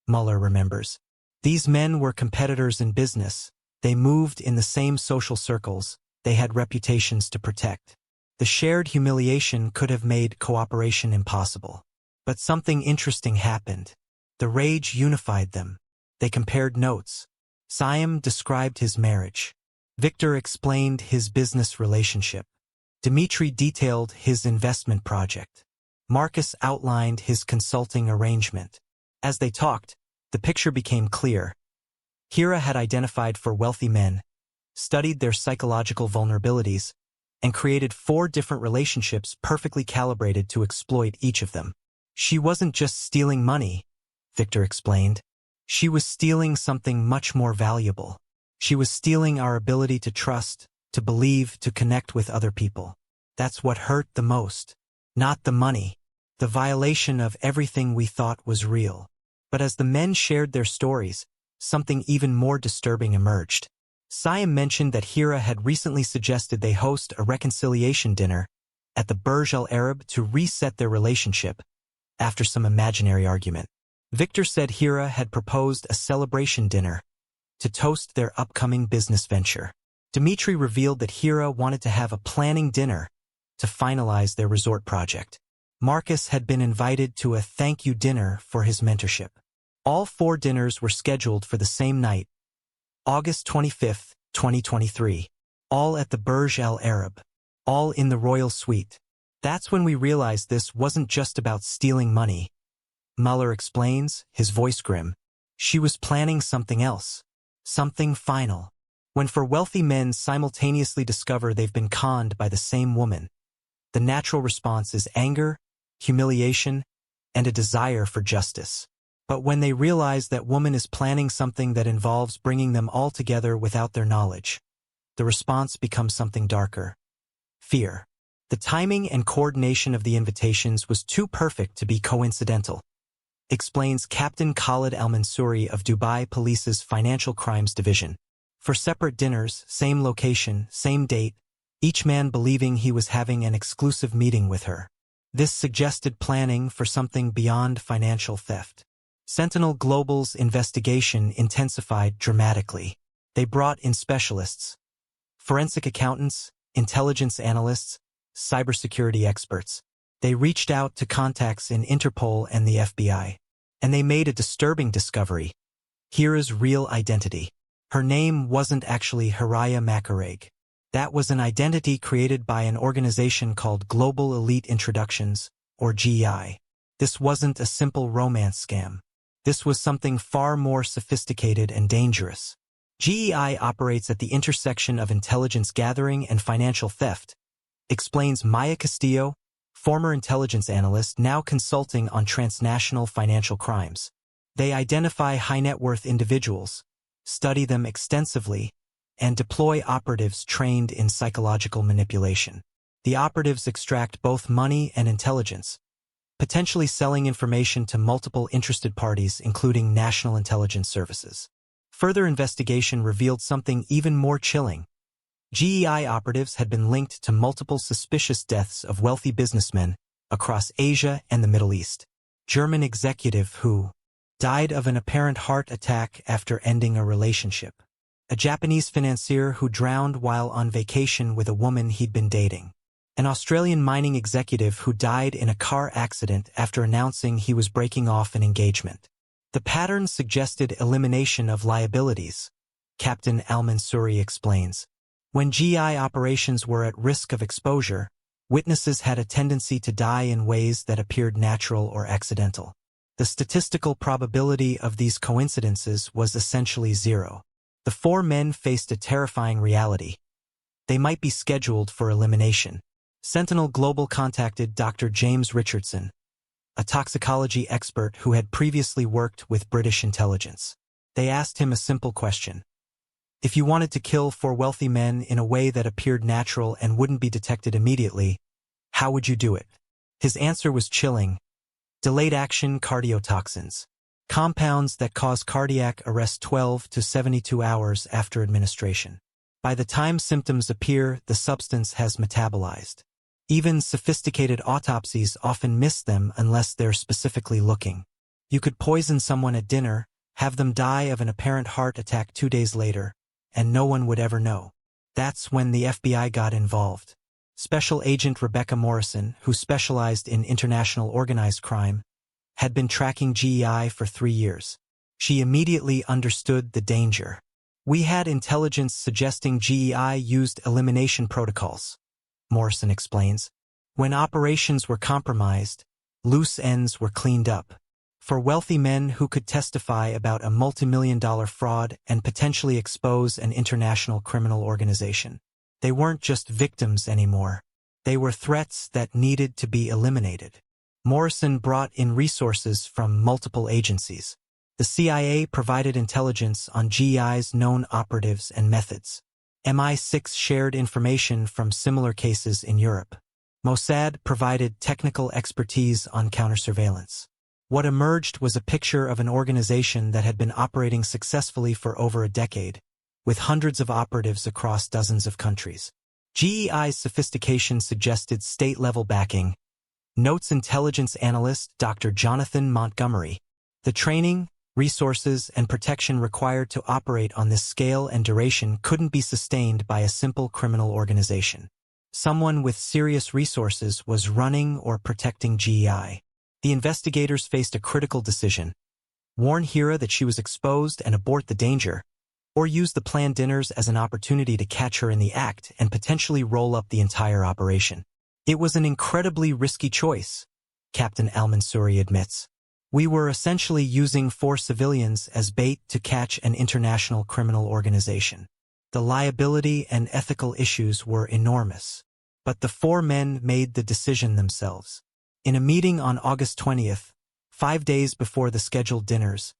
Mueller remembers. These men were competitors in business. They moved in the same social circles. They had reputations to protect. The shared humiliation could have made cooperation impossible. But something interesting happened. The rage unified them. They compared notes. Siam described his marriage. Victor explained his business relationship. Dmitry detailed his investment project. Marcus outlined his consulting arrangement. As they talked, the picture became clear. Hira had identified 4 wealthy men, studied their psychological vulnerabilities, and created 4 different relationships perfectly calibrated to exploit each of them. She wasn't just stealing money, Victor explained. She was stealing something much more valuable. She was stealing our ability to trust, to believe, to connect with other people. That's what hurt the most. Not the money. The violation of everything we thought was real. But as the men shared their stories, something even more disturbing emerged. Siam mentioned that Hira had recently suggested they host a reconciliation dinner at the Burj Al Arab to reset their relationship after some imaginary argument. Victor said Hira had proposed a celebration dinner to toast their upcoming business venture. Dmitry revealed that Hira wanted to have a planning dinner to finalize their resort project. Marcus had been invited to a thank-you dinner for his mentorship. All 4 dinners were scheduled for the same night, August 25, 2023. All at the Burj Al Arab. All in the royal suite. That's when we realized this wasn't just about stealing money. Mueller explains, his voice grim. She was planning something else. Something final. When 4 wealthy men simultaneously discover they've been conned by the same woman, the natural response is anger, humiliation, and a desire for justice. But when they realize that woman is planning something that involves bringing them all together without their knowledge, the response becomes something darker. Fear. The timing and coordination of the invitations was too perfect to be coincidental, explains Captain Khalid Al-Mansouri of Dubai Police's Financial Crimes Division. 4 separate dinners, same location, same date, each man believing he was having an exclusive meeting with her. This suggested planning for something beyond financial theft. Sentinel Global's investigation intensified dramatically. They brought in specialists, forensic accountants, intelligence analysts, cybersecurity experts. They reached out to contacts in Interpol and the FBI. And they made a disturbing discovery. Hira's real identity. Her name wasn't actually Hiraya Makareg. That was an identity created by an organization called Global Elite Introductions, or GEI. This wasn't a simple romance scam. This was something far more sophisticated and dangerous. GEI operates at the intersection of intelligence gathering and financial theft, explains Maya Castillo, former intelligence analyst now consulting on transnational financial crimes. They identify high-net-worth individuals, study them extensively, and deploy operatives trained in psychological manipulation. The operatives extract both money and intelligence, potentially selling information to multiple interested parties, including national intelligence services. Further investigation revealed something even more chilling. GEI operatives had been linked to multiple suspicious deaths of wealthy businessmen across Asia and the Middle East. German executive who died of an apparent heart attack after ending a relationship. A Japanese financier who drowned while on vacation with a woman he'd been dating. An Australian mining executive who died in a car accident after announcing he was breaking off an engagement. The pattern suggested elimination of liabilities, Captain Al-Mansouri explains. When GI operations were at risk of exposure, witnesses had a tendency to die in ways that appeared natural or accidental. The statistical probability of these coincidences was essentially zero. The four men faced a terrifying reality. They might be scheduled for elimination. Sentinel Global contacted Dr. James Richardson, a toxicology expert who had previously worked with British intelligence. They asked him a simple question. If you wanted to kill four wealthy men in a way that appeared natural and wouldn't be detected immediately, how would you do it? His answer was chilling. Delayed action cardiotoxins. Compounds that cause cardiac arrest 12 to 72 hours after administration. By the time symptoms appear, the substance has metabolized. Even sophisticated autopsies often miss them unless they're specifically looking. You could poison someone at dinner, have them die of an apparent heart attack 2 days later, and no one would ever know. That's when the FBI got involved. Special Agent Rebecca Morrison, who specialized in international organized crime, had been tracking GEI for 3 years. She immediately understood the danger. We had intelligence suggesting GEI used elimination protocols, Morrison explains. When operations were compromised, loose ends were cleaned up. For wealthy men who could testify about a multimillion-dollar fraud and potentially expose an international criminal organization. They weren't just victims anymore. They were threats that needed to be eliminated. Morrison brought in resources from multiple agencies. The CIA provided intelligence on GEI's known operatives and methods. MI6 shared information from similar cases in Europe. Mossad provided technical expertise on countersurveillance. What emerged was a picture of an organization that had been operating successfully for over a decade, with hundreds of operatives across dozens of countries. GEI's sophistication suggested state-level backing, notes intelligence analyst Dr. Jonathan Montgomery. The training, resources, and protection required to operate on this scale and duration couldn't be sustained by a simple criminal organization. Someone with serious resources was running or protecting GEI. The investigators faced a critical decision: warn Hira that she was exposed and abort the danger, or use the planned dinners as an opportunity to catch her in the act and potentially roll up the entire operation. It was an incredibly risky choice, Captain Al-Mansouri admits. We were essentially using 4 civilians as bait to catch an international criminal organization. The liability and ethical issues were enormous. But the 4 men made the decision themselves. In a meeting on August 20th, 5 days before the scheduled dinners,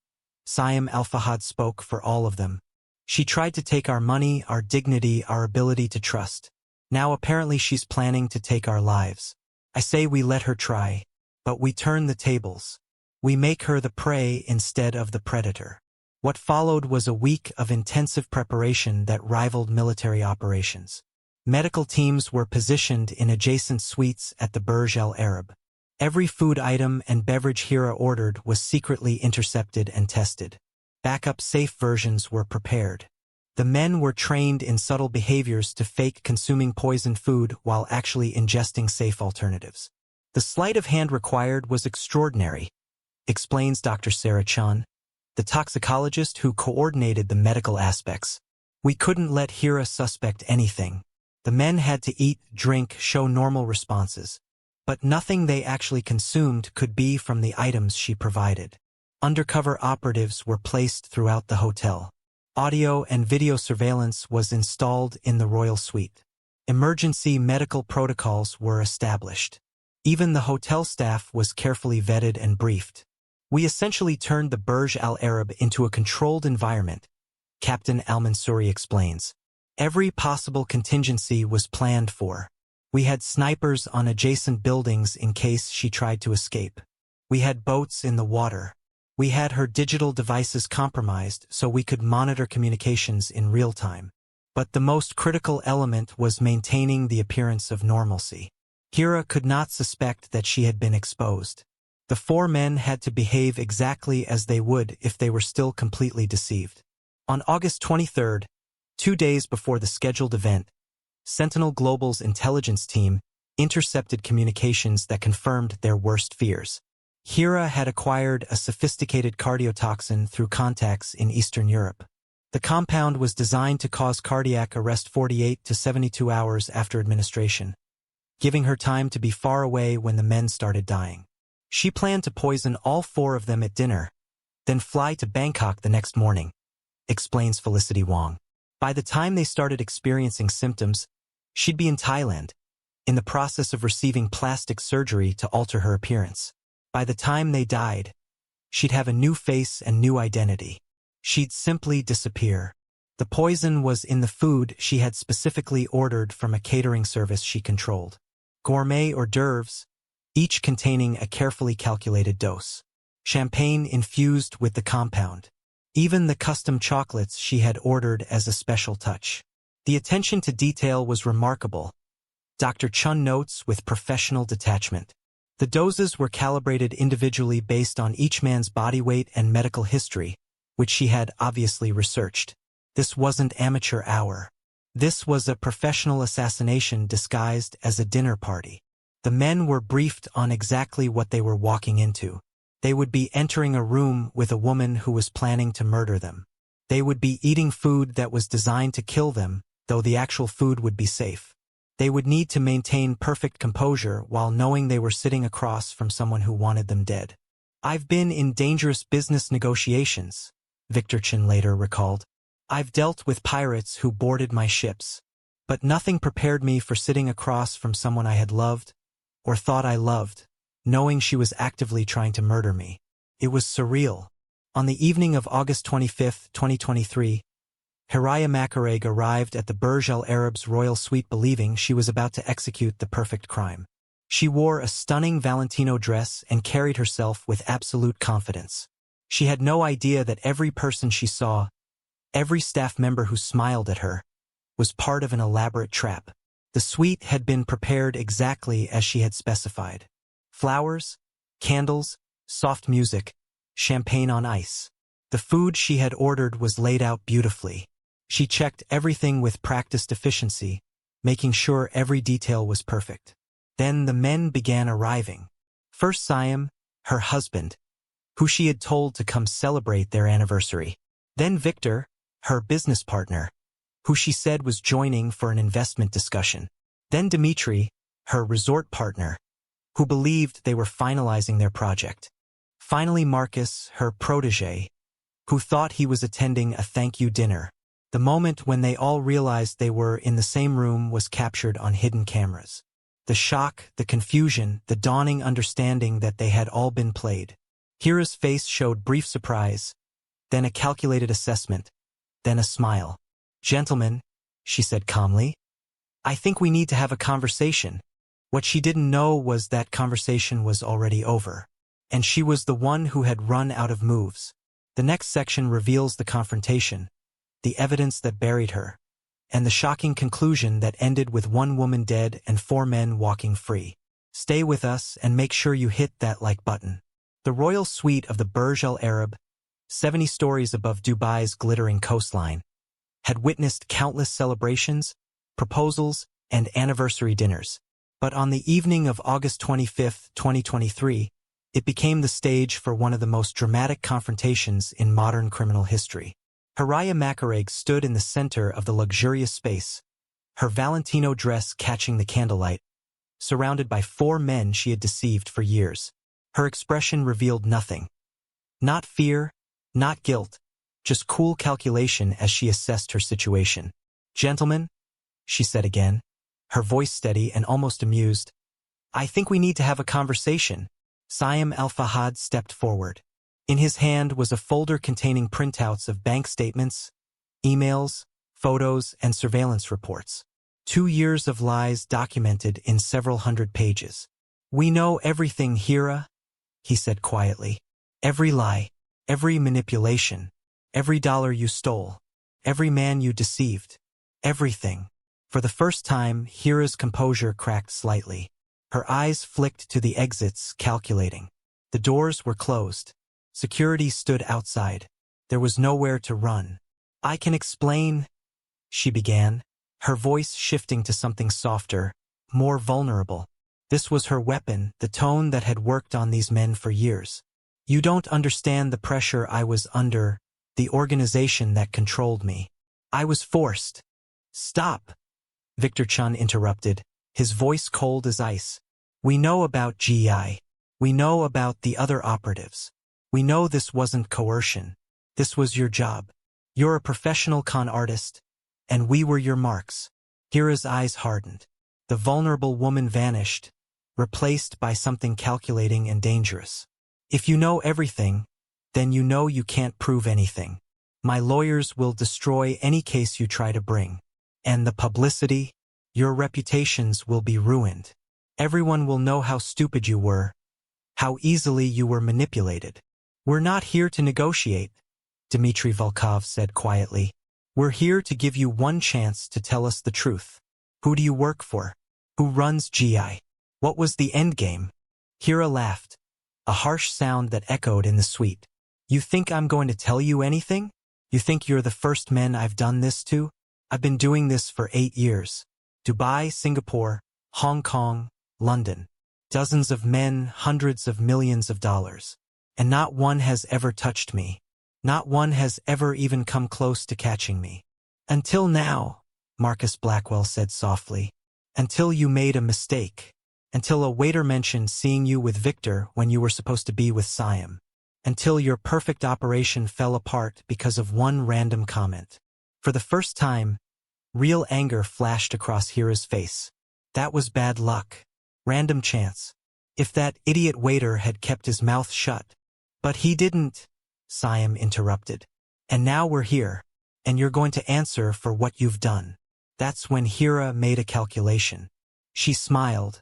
Siam Al-Fahad spoke for all of them. She tried to take our money, our dignity, our ability to trust. Now apparently she's planning to take our lives. I say we let her try, but we turn the tables. We make her the prey instead of the predator. What followed was a week of intensive preparation that rivaled military operations. Medical teams were positioned in adjacent suites at the Burj Al Arab. Every food item and beverage Hira ordered was secretly intercepted and tested. Backup safe versions were prepared. The men were trained in subtle behaviors to fake consuming poisoned food while actually ingesting safe alternatives. The sleight of hand required was extraordinary, explains Dr. Sarah Chun, the toxicologist who coordinated the medical aspects. We couldn't let Hira suspect anything. The men had to eat, drink, show normal responses. But nothing they actually consumed could be from the items she provided. Undercover operatives were placed throughout the hotel. Audio and video surveillance was installed in the royal suite. Emergency medical protocols were established. Even the hotel staff was carefully vetted and briefed. We essentially turned the Burj Al Arab into a controlled environment, Captain Al-Mansouri explains. Every possible contingency was planned for. We had snipers on adjacent buildings in case she tried to escape. We had boats in the water. We had her digital devices compromised so we could monitor communications in real time. But the most critical element was maintaining the appearance of normalcy. Hira could not suspect that she had been exposed. The four men had to behave exactly as they would if they were still completely deceived. On August 23rd, 2 days before the scheduled event, Sentinel Global's intelligence team intercepted communications that confirmed their worst fears. Hira had acquired a sophisticated cardiotoxin through contacts in Eastern Europe. The compound was designed to cause cardiac arrest 48 to 72 hours after administration, giving her time to be far away when the men started dying. She planned to poison all four of them at dinner, then fly to Bangkok the next morning, explains Felicity Wong. By the time they started experiencing symptoms, she'd be in Thailand, in the process of receiving plastic surgery to alter her appearance. By the time they died, she'd have a new face and new identity. She'd simply disappear. The poison was in the food she had specifically ordered from a catering service she controlled. Gourmet hors d'oeuvres, each containing a carefully calculated dose. Champagne infused with the compound. Even the custom chocolates she had ordered as a special touch. The attention to detail was remarkable. Dr. Chun notes with professional detachment. The doses were calibrated individually based on each man's body weight and medical history, which she had obviously researched. This wasn't amateur hour. This was a professional assassination disguised as a dinner party. The men were briefed on exactly what they were walking into. They would be entering a room with a woman who was planning to murder them. They would be eating food that was designed to kill them, though the actual food would be safe. They would need to maintain perfect composure while knowing they were sitting across from someone who wanted them dead. "I've been in dangerous business negotiations," Victor Chin later recalled. "I've dealt with pirates who boarded my ships. But nothing prepared me for sitting across from someone I had loved, or thought I loved, knowing she was actively trying to murder me. It was surreal." On the evening of August 25, 2023, Hiraya Makareg arrived at the Burj Al Arab's royal suite believing she was about to execute the perfect crime. She wore a stunning Valentino dress and carried herself with absolute confidence. She had no idea that every person she saw, every staff member who smiled at her, was part of an elaborate trap. The suite had been prepared exactly as she had specified. Flowers, candles, soft music, champagne on ice. The food she had ordered was laid out beautifully. She checked everything with practiced efficiency, making sure every detail was perfect. Then the men began arriving. First Siam, her husband, who she had told to come celebrate their anniversary. Then Victor, her business partner, who she said was joining for an investment discussion. Then Dimitri, her resort partner, who believed they were finalizing their project. Finally Marcus, her protégé, who thought he was attending a thank-you dinner. The moment when they all realized they were in the same room was captured on hidden cameras. The shock, the confusion, the dawning understanding that they had all been played. Hira's face showed brief surprise, then a calculated assessment, then a smile. "Gentlemen," she said calmly, "I think we need to have a conversation." What she didn't know was that conversation was already over, and she was the one who had run out of moves. The next section reveals the confrontation, the evidence that buried her, and the shocking conclusion that ended with one woman dead and four men walking free. Stay with us and make sure you hit that like button. The royal suite of the Burj Al Arab, 70 stories above Dubai's glittering coastline, had witnessed countless celebrations, proposals, and anniversary dinners. But on the evening of August 25, 2023, it became the stage for one of the most dramatic confrontations in modern criminal history. Hiraya Makareg stood in the center of the luxurious space, her Valentino dress catching the candlelight, surrounded by four men she had deceived for years. Her expression revealed nothing. Not fear, not guilt, just cool calculation as she assessed her situation. "Gentlemen," she said again, her voice steady and almost amused, "I think we need to have a conversation." Siam Al-Fahad stepped forward. In his hand was a folder containing printouts of bank statements, emails, photos, and surveillance reports. 2 years of lies documented in several hundred pages. "We know everything, Hira," he said quietly. "Every lie, every manipulation, every dollar you stole, every man you deceived, everything." For the first time, Hira's composure cracked slightly. Her eyes flicked to the exits, calculating. The doors were closed. Security stood outside. There was nowhere to run. "I can explain," she began, her voice shifting to something softer, more vulnerable. This was her weapon, the tone that had worked on these men for years. "You don't understand the pressure I was under, the organization that controlled me. I was forced." "Stop," Victor Chun interrupted, his voice cold as ice. "We know about GI. We know about the other operatives. We know this wasn't coercion. This was your job. You're a professional con artist, and we were your marks." Hira's eyes hardened. The vulnerable woman vanished, replaced by something calculating and dangerous. "If you know everything, then you know you can't prove anything. My lawyers will destroy any case you try to bring. And the publicity, your reputations will be ruined. Everyone will know how stupid you were, how easily you were manipulated." "We're not here to negotiate," Dmitry Volkov said quietly. "We're here to give you one chance to tell us the truth. Who do you work for? Who runs GI? What was the endgame?" Hira laughed, a harsh sound that echoed in the suite. "You think I'm going to tell you anything? You think you're the first men I've done this to? I've been doing this for 8 years. Dubai, Singapore, Hong Kong, London. Dozens of men, hundreds of millions of dollars. And not one has ever touched me. Not one has ever even come close to catching me. Until now," Marcus Blackwell said softly. "Until you made a mistake. Until a waiter mentioned seeing you with Victor when you were supposed to be with Siam. Until your perfect operation fell apart because of one random comment." For the first time, real anger flashed across Hira's face. That was bad luck. Random chance. If that idiot waiter had kept his mouth shut. "But he didn't," Siam interrupted. "And now we're here, and you're going to answer for what you've done." That's when Hira made a calculation. She smiled,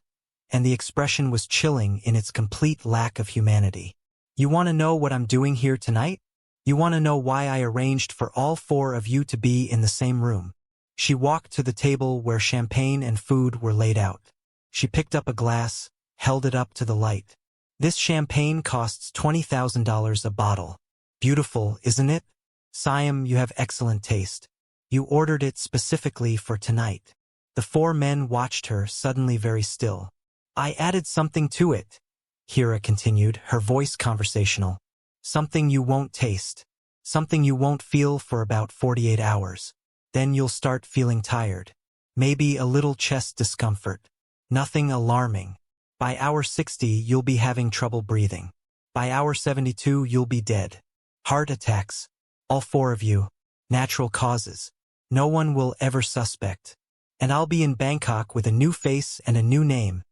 and the expression was chilling in its complete lack of humanity. "You want to know what I'm doing here tonight? You want to know why I arranged for all 4 of you to be in the same room?" She walked to the table where champagne and food were laid out. She picked up a glass, held it up to the light. "This champagne costs $20,000 a bottle. Beautiful, isn't it? Siam, you have excellent taste. You ordered it specifically for tonight." The 4 men watched her, suddenly very still. "I added something to it," Hira continued, her voice conversational. "Something you won't taste. Something you won't feel for about 48 hours. Then you'll start feeling tired. Maybe a little chest discomfort. Nothing alarming. By hour 60, you'll be having trouble breathing. By hour 72, you'll be dead. Heart attacks. All 4 of you. Natural causes. No one will ever suspect. And I'll be in Bangkok with a new face and a new name,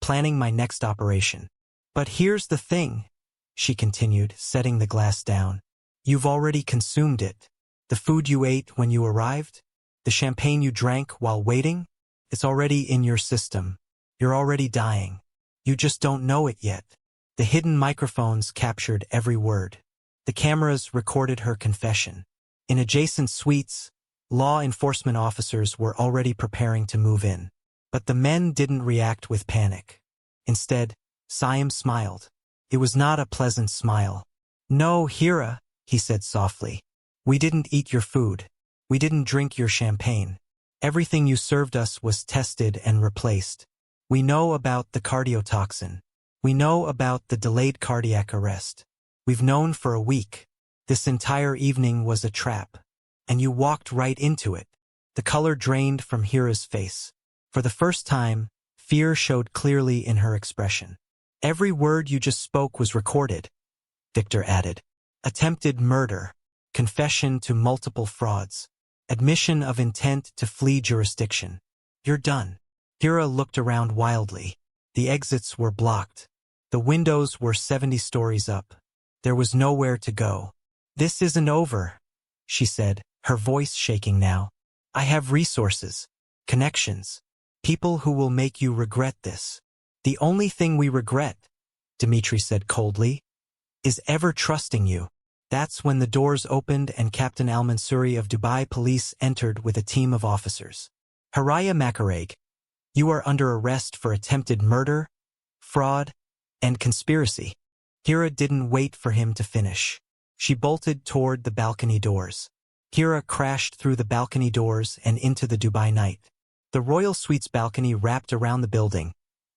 planning my next operation. But here's the thing," she continued, setting the glass down. "You've already consumed it. The food you ate when you arrived, the champagne you drank while waiting, it's already in your system. You're already dying. You just don't know it yet." The hidden microphones captured every word. The cameras recorded her confession. In adjacent suites, law enforcement officers were already preparing to move in. But the men didn't react with panic. Instead, Siam smiled. It was not a pleasant smile. "No, Hira," he said softly. "We didn't eat your food. We didn't drink your champagne. Everything you served us was tested and replaced. We know about the cardiotoxin. We know about the delayed cardiac arrest. We've known for a week. This entire evening was a trap. And you walked right into it." The color drained from Hira's face. For the first time, fear showed clearly in her expression. "Every word you just spoke was recorded," Victor added. "Attempted murder, confession to multiple frauds, admission of intent to flee jurisdiction. You're done." Hira looked around wildly. The exits were blocked. The windows were 70 stories up. There was nowhere to go. "This isn't over," she said, her voice shaking now. "I have resources. connections, people who will make you regret this. The only thing we regret, Dmitri said coldly, is ever trusting you. That's when the doors opened and Captain Al-Mansouri of Dubai Police entered with a team of officers. Haraya Makareg, you are under arrest for attempted murder, fraud, and conspiracy. Hira didn't wait for him to finish. She bolted toward the balcony doors. Hira crashed through the balcony doors and into the Dubai night. The Royal Suites balcony wrapped around the building,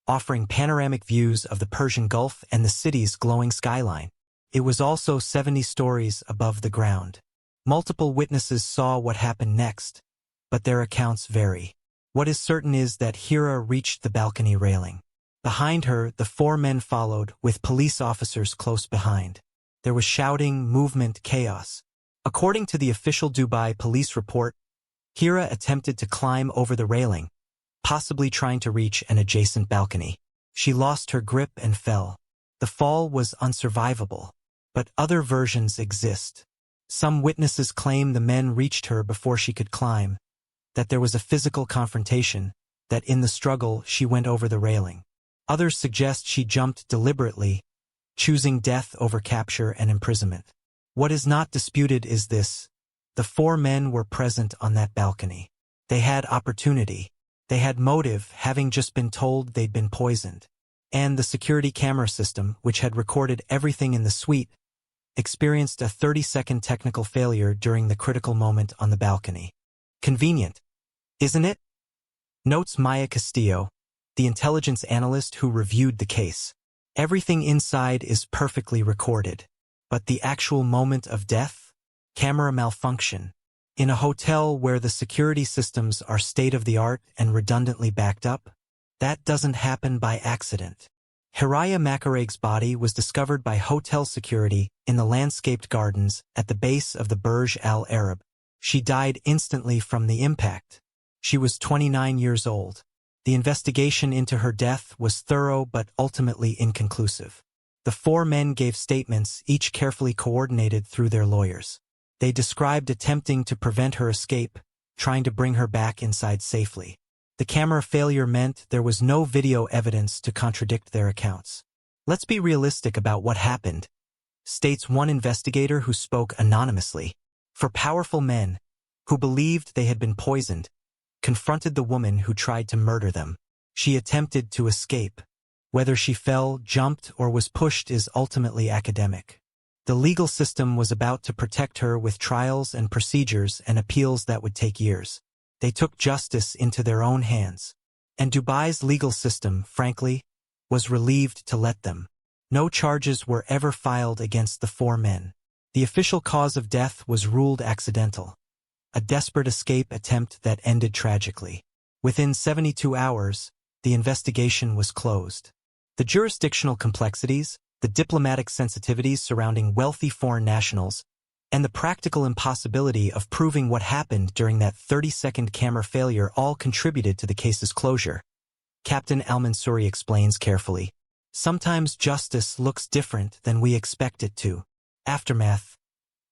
offering panoramic views of the Persian Gulf and the city's glowing skyline. It was also 70 stories above the ground. Multiple witnesses saw what happened next, but their accounts vary. What is certain is that Hira reached the balcony railing. Behind her, the four men followed, with police officers close behind. There was shouting, movement, chaos. According to the official Dubai police report, Hira attempted to climb over the railing, possibly trying to reach an adjacent balcony. She lost her grip and fell. The fall was unsurvivable. But other versions exist. Some witnesses claim the men reached her before she could climb, that there was a physical confrontation, that in the struggle she went over the railing. Others suggest she jumped deliberately, choosing death over capture and imprisonment. What is not disputed is this: the four men were present on that balcony. They had opportunity. They had motive, having just been told they'd been poisoned. And the security camera system, which had recorded everything in the suite, experienced a 30-second technical failure during the critical moment on the balcony. Convenient, isn't it? Notes Maya Castillo, the intelligence analyst who reviewed the case. Everything inside is perfectly recorded. But the actual moment of death? Camera malfunction. In a hotel where the security systems are state-of-the-art and redundantly backed up? That doesn't happen by accident. Haraya Makareg's body was discovered by hotel security in the landscaped gardens at the base of the Burj Al Arab. She died instantly from the impact. She was 29 years old. The investigation into her death was thorough but ultimately inconclusive. The four men gave statements, each carefully coordinated through their lawyers. They described attempting to prevent her escape, trying to bring her back inside safely. The camera failure meant there was no video evidence to contradict their accounts. Let's be realistic about what happened, states one investigator who spoke anonymously. For powerful men, who believed they had been poisoned, confronted the woman who tried to murder them. She attempted to escape. Whether she fell, jumped, or was pushed is ultimately academic. The legal system was about to protect her with trials and procedures and appeals that would take years. They took justice into their own hands. And Dubai's legal system, frankly, was relieved to let them. No charges were ever filed against the four men. The official cause of death was ruled accidental. A desperate escape attempt that ended tragically. Within 72 hours, the investigation was closed. The jurisdictional complexities, the diplomatic sensitivities surrounding wealthy foreign nationals, and the practical impossibility of proving what happened during that 30-second camera failure all contributed to the case's closure. Captain Al-Mansouri explains carefully. Sometimes justice looks different than we expect it to. Aftermath.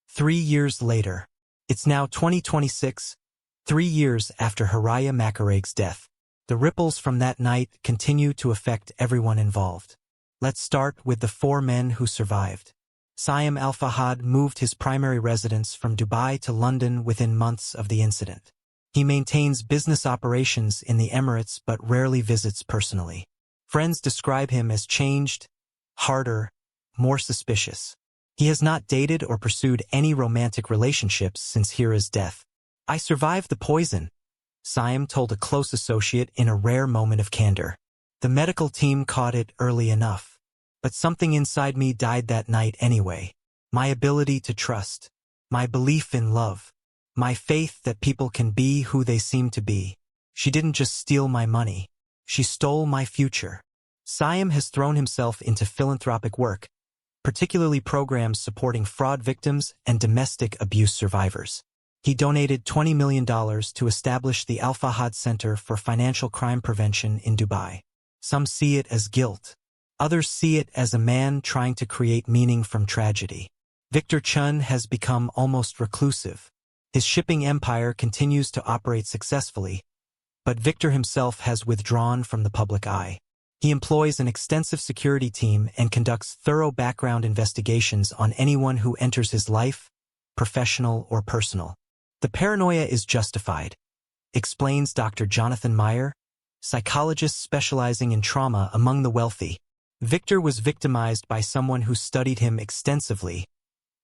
3 years later. It's now 2026, 3 years after Haraya Makareg's death. The ripples from that night continue to affect everyone involved. Let's start with the four men who survived. Saim Al-Fahad moved his primary residence from Dubai to London within months of the incident. He maintains business operations in the Emirates but rarely visits personally. Friends describe him as changed, harder, more suspicious. He has not dated or pursued any romantic relationships since Hira's death. I survived the poison, Saim told a close associate in a rare moment of candor. The medical team caught it early enough. But something inside me died that night anyway. My ability to trust. My belief in love. My faith that people can be who they seem to be. She didn't just steal my money. She stole my future. Saim has thrown himself into philanthropic work, particularly programs supporting fraud victims and domestic abuse survivors. He donated $20 million to establish the Al-Fahad Center for Financial Crime Prevention in Dubai. Some see it as guilt. Others see it as a man trying to create meaning from tragedy. Victor Chun has become almost reclusive. His shipping empire continues to operate successfully, but Victor himself has withdrawn from the public eye. He employs an extensive security team and conducts thorough background investigations on anyone who enters his life, professional or personal. The paranoia is justified, explains Dr. Jonathan Meyer, psychologist specializing in trauma among the wealthy. Victor was victimized by someone who studied him extensively,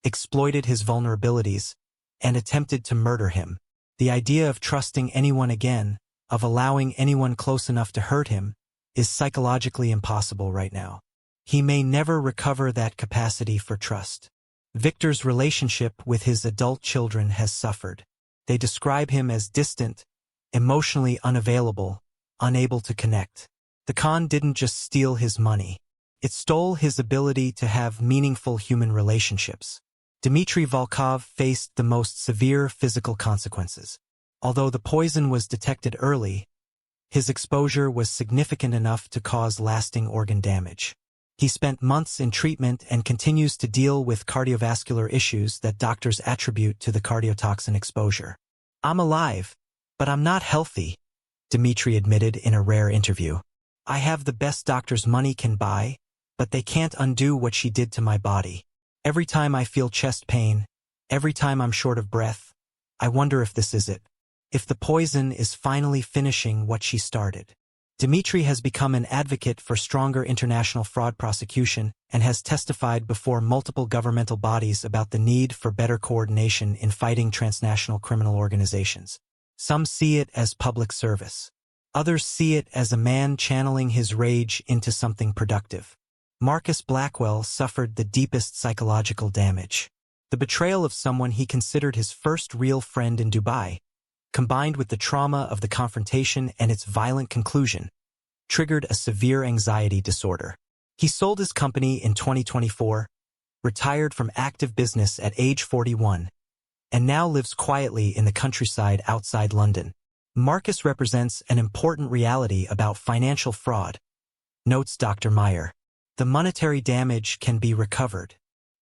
exploited his vulnerabilities, and attempted to murder him. The idea of trusting anyone again, of allowing anyone close enough to hurt him, is psychologically impossible right now. He may never recover that capacity for trust. Victor's relationship with his adult children has suffered. They describe him as distant, emotionally unavailable, unable to connect. The con didn't just steal his money. It stole his ability to have meaningful human relationships. Dmitry Volkov faced the most severe physical consequences. Although the poison was detected early, his exposure was significant enough to cause lasting organ damage. He spent months in treatment and continues to deal with cardiovascular issues that doctors attribute to the cardiotoxin exposure. "I'm alive, but I'm not healthy," Dmitry admitted in a rare interview. "I have the best doctors money can buy, but they can't undo what she did to my body. Every time I feel chest pain, every time I'm short of breath, I wonder if this is it. If the poison is finally finishing what she started." Dmitry has become an advocate for stronger international fraud prosecution and has testified before multiple governmental bodies about the need for better coordination in fighting transnational criminal organizations. Some see it as public service. Others see it as a man channeling his rage into something productive. Marcus Blackwell suffered the deepest psychological damage. The betrayal of someone he considered his first real friend in Dubai, combined with the trauma of the confrontation and its violent conclusion, triggered a severe anxiety disorder. He sold his company in 2024, retired from active business at age 41, and now lives quietly in the countryside outside London. Marcus represents an important reality about financial fraud, notes Dr. Meyer. The monetary damage can be recovered,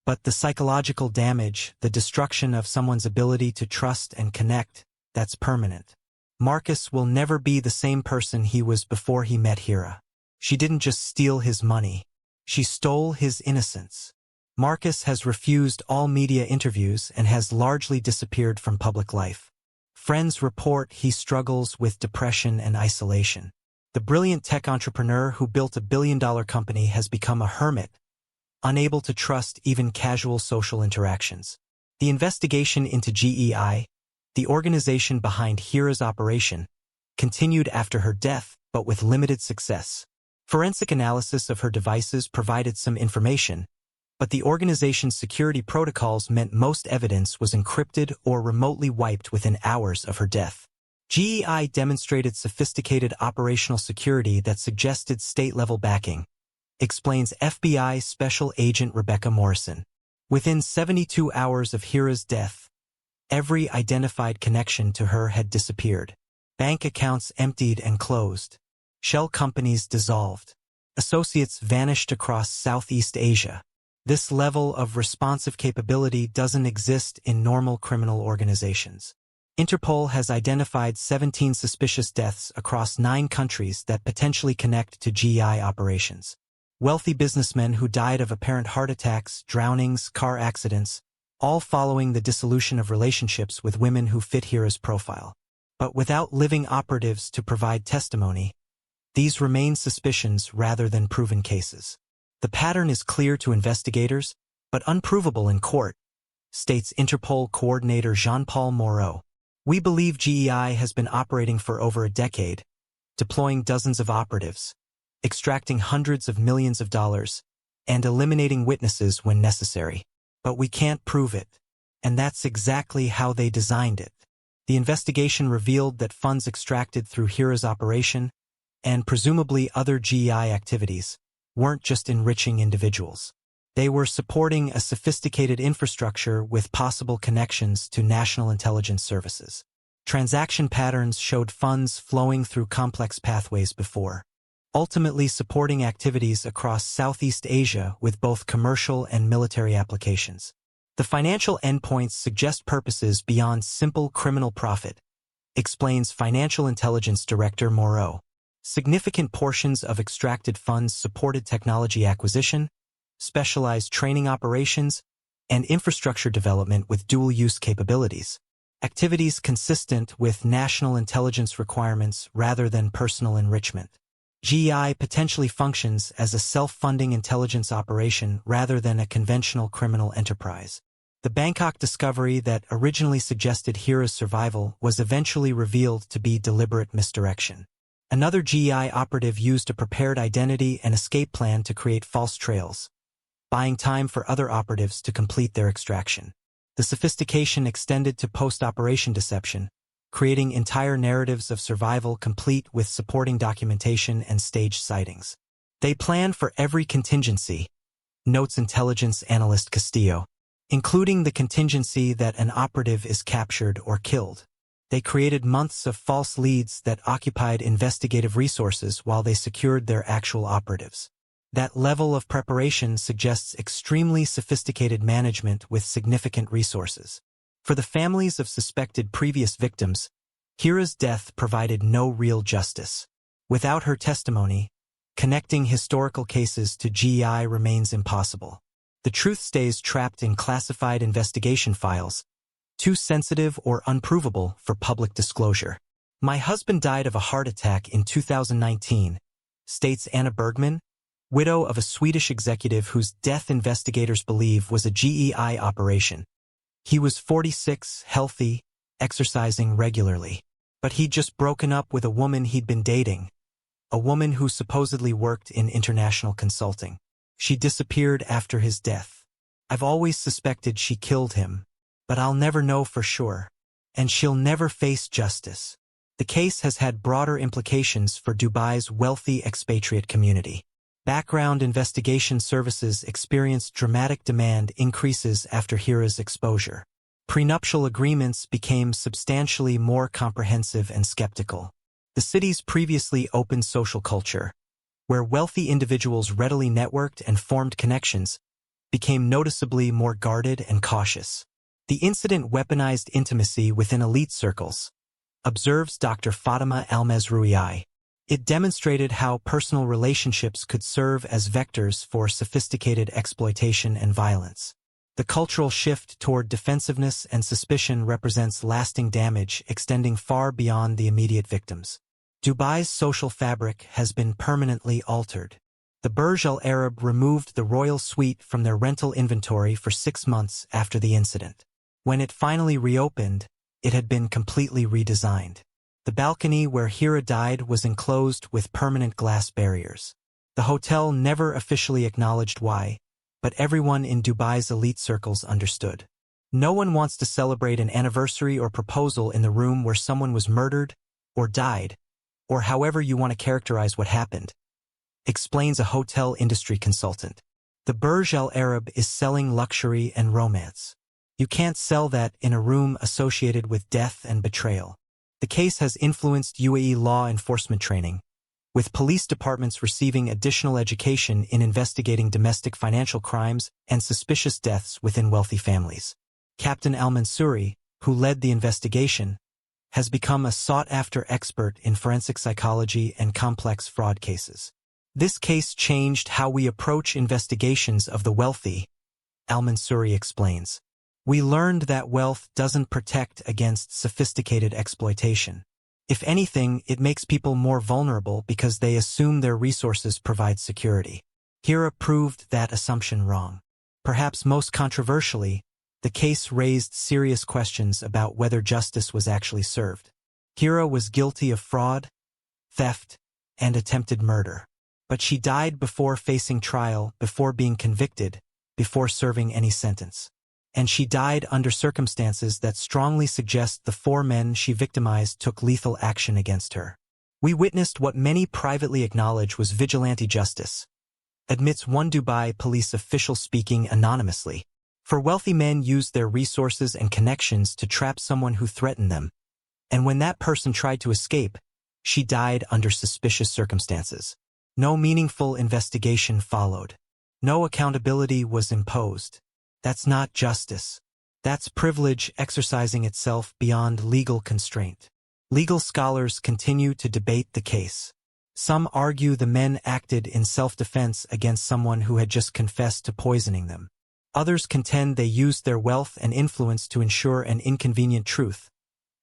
but the psychological damage, the destruction of someone's ability to trust and connect, that's permanent. Marcus will never be the same person he was before he met Hira. She didn't just steal his money. She stole his innocence. Marcus has refused all media interviews and has largely disappeared from public life. Friends report he struggles with depression and isolation. The brilliant tech entrepreneur who built a billion-dollar company has become a hermit, unable to trust even casual social interactions. The investigation into GEI, the organization behind Hira's operation, continued after her death, but with limited success. Forensic analysis of her devices provided some information, but the organization's security protocols meant most evidence was encrypted or remotely wiped within hours of her death. GEI demonstrated sophisticated operational security that suggested state-level backing, explains FBI Special Agent Rebecca Morrison. Within 72 hours of Hira's death, every identified connection to her had disappeared. Bank accounts emptied and closed. Shell companies dissolved. Associates vanished across Southeast Asia. This level of responsive capability doesn't exist in normal criminal organizations. Interpol has identified 17 suspicious deaths across 9 countries that potentially connect to GEI operations. Wealthy businessmen who died of apparent heart attacks, drownings, car accidents, all following the dissolution of relationships with women who fit Hira's profile. But without living operatives to provide testimony, these remain suspicions rather than proven cases. The pattern is clear to investigators, but unprovable in court, states Interpol coordinator Jean-Paul Moreau. "We believe GEI has been operating for over a decade, deploying dozens of operatives, extracting hundreds of millions of dollars, and eliminating witnesses when necessary. But we can't prove it. And that's exactly how they designed it." The investigation revealed that funds extracted through Hira's operation, and presumably other GEI activities, weren't just enriching individuals. They were supporting a sophisticated infrastructure with possible connections to national intelligence services. Transaction patterns showed funds flowing through complex pathways before, ultimately supporting activities across Southeast Asia with both commercial and military applications. The financial endpoints suggest purposes beyond simple criminal profit, explains Financial Intelligence Director Moreau. Significant portions of extracted funds supported technology acquisition, specialized training operations, and infrastructure development with dual-use capabilities. Activities consistent with national intelligence requirements rather than personal enrichment. GEI potentially functions as a self-funding intelligence operation rather than a conventional criminal enterprise. The Bangkok discovery that originally suggested Hira's survival was eventually revealed to be deliberate misdirection. Another GEI operative used a prepared identity and escape plan to create false trails, buying time for other operatives to complete their extraction. The sophistication extended to post-operation deception, creating entire narratives of survival complete with supporting documentation and staged sightings. They planned for every contingency, notes intelligence analyst Castillo, including the contingency that an operative is captured or killed. They created months of false leads that occupied investigative resources while they secured their actual operatives. That level of preparation suggests extremely sophisticated management with significant resources. For the families of suspected previous victims, Hira's death provided no real justice. Without her testimony, connecting historical cases to GEI remains impossible. The truth stays trapped in classified investigation files, too sensitive or unprovable for public disclosure. My husband died of a heart attack in 2019, states Anna Bergman, widow of a Swedish executive whose death investigators believe was a GEI operation. He was 46, healthy, exercising regularly. But he'd just broken up with a woman he'd been dating, a woman who supposedly worked in international consulting. She disappeared after his death. I've always suspected she killed him, but I'll never know for sure. And she'll never face justice. The case has had broader implications for Dubai's wealthy expatriate community. Background investigation services experienced dramatic demand increases after Hira's exposure. Prenuptial agreements became substantially more comprehensive and skeptical. The city's previously open social culture, where wealthy individuals readily networked and formed connections, became noticeably more guarded and cautious. The incident weaponized intimacy within elite circles, observes Dr. Fatima Al-Mazrui. It demonstrated how personal relationships could serve as vectors for sophisticated exploitation and violence. The cultural shift toward defensiveness and suspicion represents lasting damage extending far beyond the immediate victims. Dubai's social fabric has been permanently altered. The Burj Al Arab removed the royal suite from their rental inventory for 6 months after the incident. When it finally reopened, it had been completely redesigned. The balcony where Hira died was enclosed with permanent glass barriers. The hotel never officially acknowledged why, but everyone in Dubai's elite circles understood. No one wants to celebrate an anniversary or proposal in the room where someone was murdered, or died, or however you want to characterize what happened, explains a hotel industry consultant. The Burj Al Arab is selling luxury and romance. You can't sell that in a room associated with death and betrayal. The case has influenced UAE law enforcement training, with police departments receiving additional education in investigating domestic financial crimes and suspicious deaths within wealthy families. Captain Al-Mansouri, who led the investigation, has become a sought-after expert in forensic psychology and complex fraud cases. This case changed how we approach investigations of the wealthy, Al-Mansouri explains. We learned that wealth doesn't protect against sophisticated exploitation. If anything, it makes people more vulnerable because they assume their resources provide security. Hira proved that assumption wrong. Perhaps most controversially, the case raised serious questions about whether justice was actually served. Hira was guilty of fraud, theft, and attempted murder. But she died before facing trial, before being convicted, before serving any sentence. And she died under circumstances that strongly suggest the 4 men she victimized took lethal action against her. We witnessed what many privately acknowledge was vigilante justice, admits one Dubai police official speaking anonymously. For wealthy men used their resources and connections to trap someone who threatened them, and when that person tried to escape, she died under suspicious circumstances. No meaningful investigation followed. No accountability was imposed. That's not justice. That's privilege exercising itself beyond legal constraint. Legal scholars continue to debate the case. Some argue the men acted in self-defense against someone who had just confessed to poisoning them. Others contend they used their wealth and influence to ensure an inconvenient truth,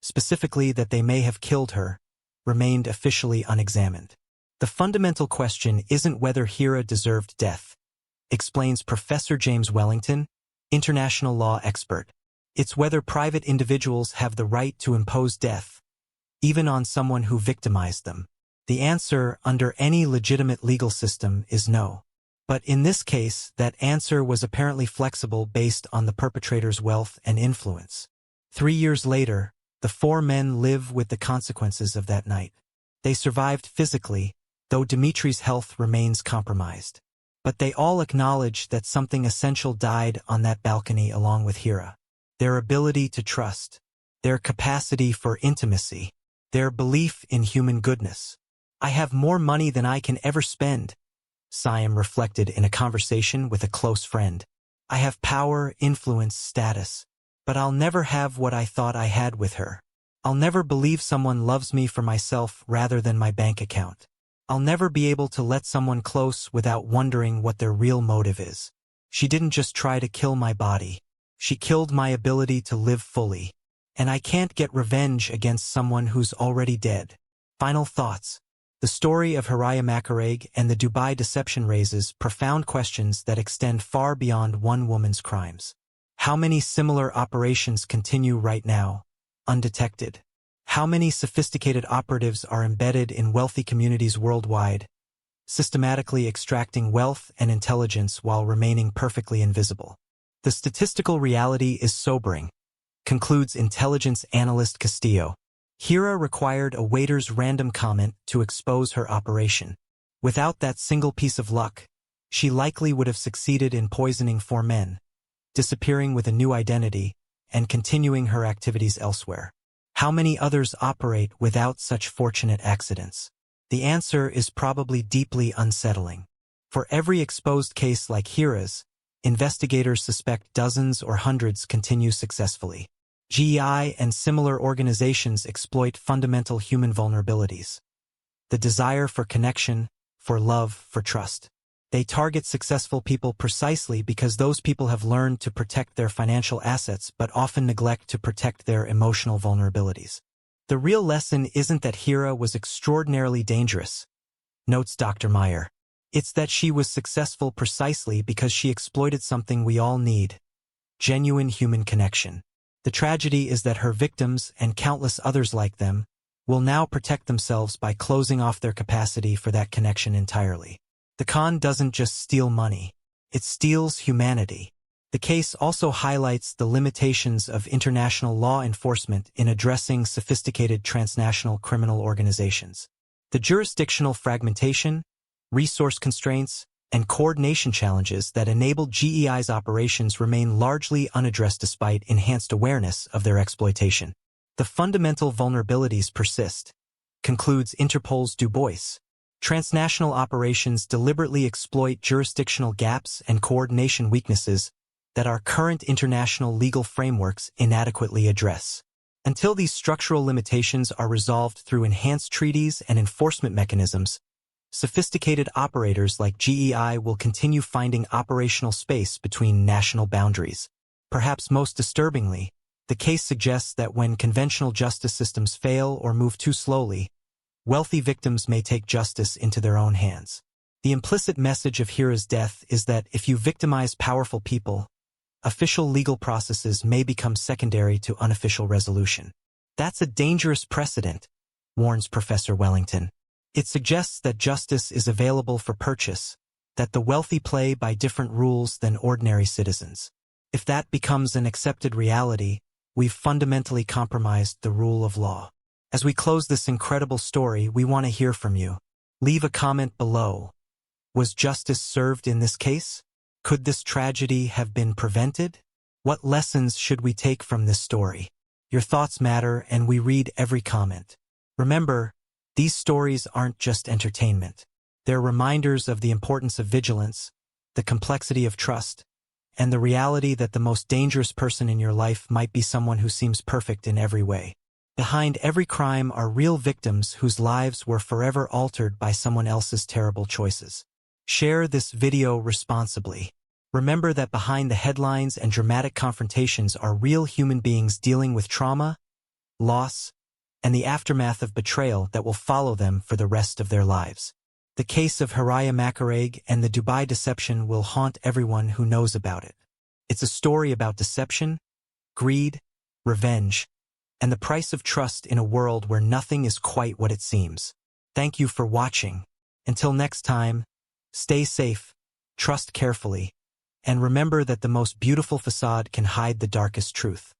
specifically that they may have killed her, remained officially unexamined. The fundamental question isn't whether Hira deserved death, explains Professor James Wellington, international law expert. It's whether private individuals have the right to impose death, even on someone who victimized them. The answer, under any legitimate legal system, is no. But in this case, that answer was apparently flexible based on the perpetrator's wealth and influence. 3 years later, the 4 men live with the consequences of that night. They survived physically, though Dimitri's health remains compromised. But they all acknowledge that something essential died on that balcony along with Hira. Their ability to trust, their capacity for intimacy, their belief in human goodness. "I have more money than I can ever spend," Siam reflected in a conversation with a close friend. "I have power, influence, status. But I'll never have what I thought I had with her. I'll never believe someone loves me for myself rather than my bank account. I'll never be able to let someone close without wondering what their real motive is. She didn't just try to kill my body. She killed my ability to live fully. And I can't get revenge against someone who's already dead." Final thoughts. The story of Haraya Makarag and the Dubai deception raises profound questions that extend far beyond one woman's crimes. How many similar operations continue right now, undetected? How many sophisticated operatives are embedded in wealthy communities worldwide, systematically extracting wealth and intelligence while remaining perfectly invisible? The statistical reality is sobering, concludes intelligence analyst Castillo. Hira required a waiter's random comment to expose her operation. Without that single piece of luck, she likely would have succeeded in poisoning 4 men, disappearing with a new identity, and continuing her activities elsewhere. How many others operate without such fortunate accidents? The answer is probably deeply unsettling. For every exposed case like Hira's, investigators suspect dozens or hundreds continue successfully. GEI and similar organizations exploit fundamental human vulnerabilities. The desire for connection, for love, for trust. They target successful people precisely because those people have learned to protect their financial assets but often neglect to protect their emotional vulnerabilities. The real lesson isn't that Hira was extraordinarily dangerous, notes Dr. Meyer. It's that she was successful precisely because she exploited something we all need: genuine human connection. The tragedy is that her victims, and countless others like them, will now protect themselves by closing off their capacity for that connection entirely. The con doesn't just steal money, it steals humanity. The case also highlights the limitations of international law enforcement in addressing sophisticated transnational criminal organizations. The jurisdictional fragmentation, resource constraints, and coordination challenges that enabled GEI's operations remain largely unaddressed despite enhanced awareness of their exploitation. The fundamental vulnerabilities persist, concludes Interpol's Du Bois. Transnational operations deliberately exploit jurisdictional gaps and coordination weaknesses that our current international legal frameworks inadequately address. Until these structural limitations are resolved through enhanced treaties and enforcement mechanisms, sophisticated operators like GEI will continue finding operational space between national boundaries. Perhaps most disturbingly, the case suggests that when conventional justice systems fail or move too slowly, wealthy victims may take justice into their own hands. The implicit message of Hira's death is that if you victimize powerful people, official legal processes may become secondary to unofficial resolution. That's a dangerous precedent, warns Professor Wellington. It suggests that justice is available for purchase, that the wealthy play by different rules than ordinary citizens. If that becomes an accepted reality, we've fundamentally compromised the rule of law. As we close this incredible story, we want to hear from you. Leave a comment below. Was justice served in this case? Could this tragedy have been prevented? What lessons should we take from this story? Your thoughts matter, and we read every comment. Remember, these stories aren't just entertainment. They're reminders of the importance of vigilance, the complexity of trust, and the reality that the most dangerous person in your life might be someone who seems perfect in every way. Behind every crime are real victims whose lives were forever altered by someone else's terrible choices. Share this video responsibly. Remember that behind the headlines and dramatic confrontations are real human beings dealing with trauma, loss, and the aftermath of betrayal that will follow them for the rest of their lives. The case of Haraya Makarag and the Dubai deception will haunt everyone who knows about it. It's a story about deception, greed, revenge, and the price of trust in a world where nothing is quite what it seems. Thank you for watching. Until next time, stay safe, trust carefully, and remember that the most beautiful facade can hide the darkest truth.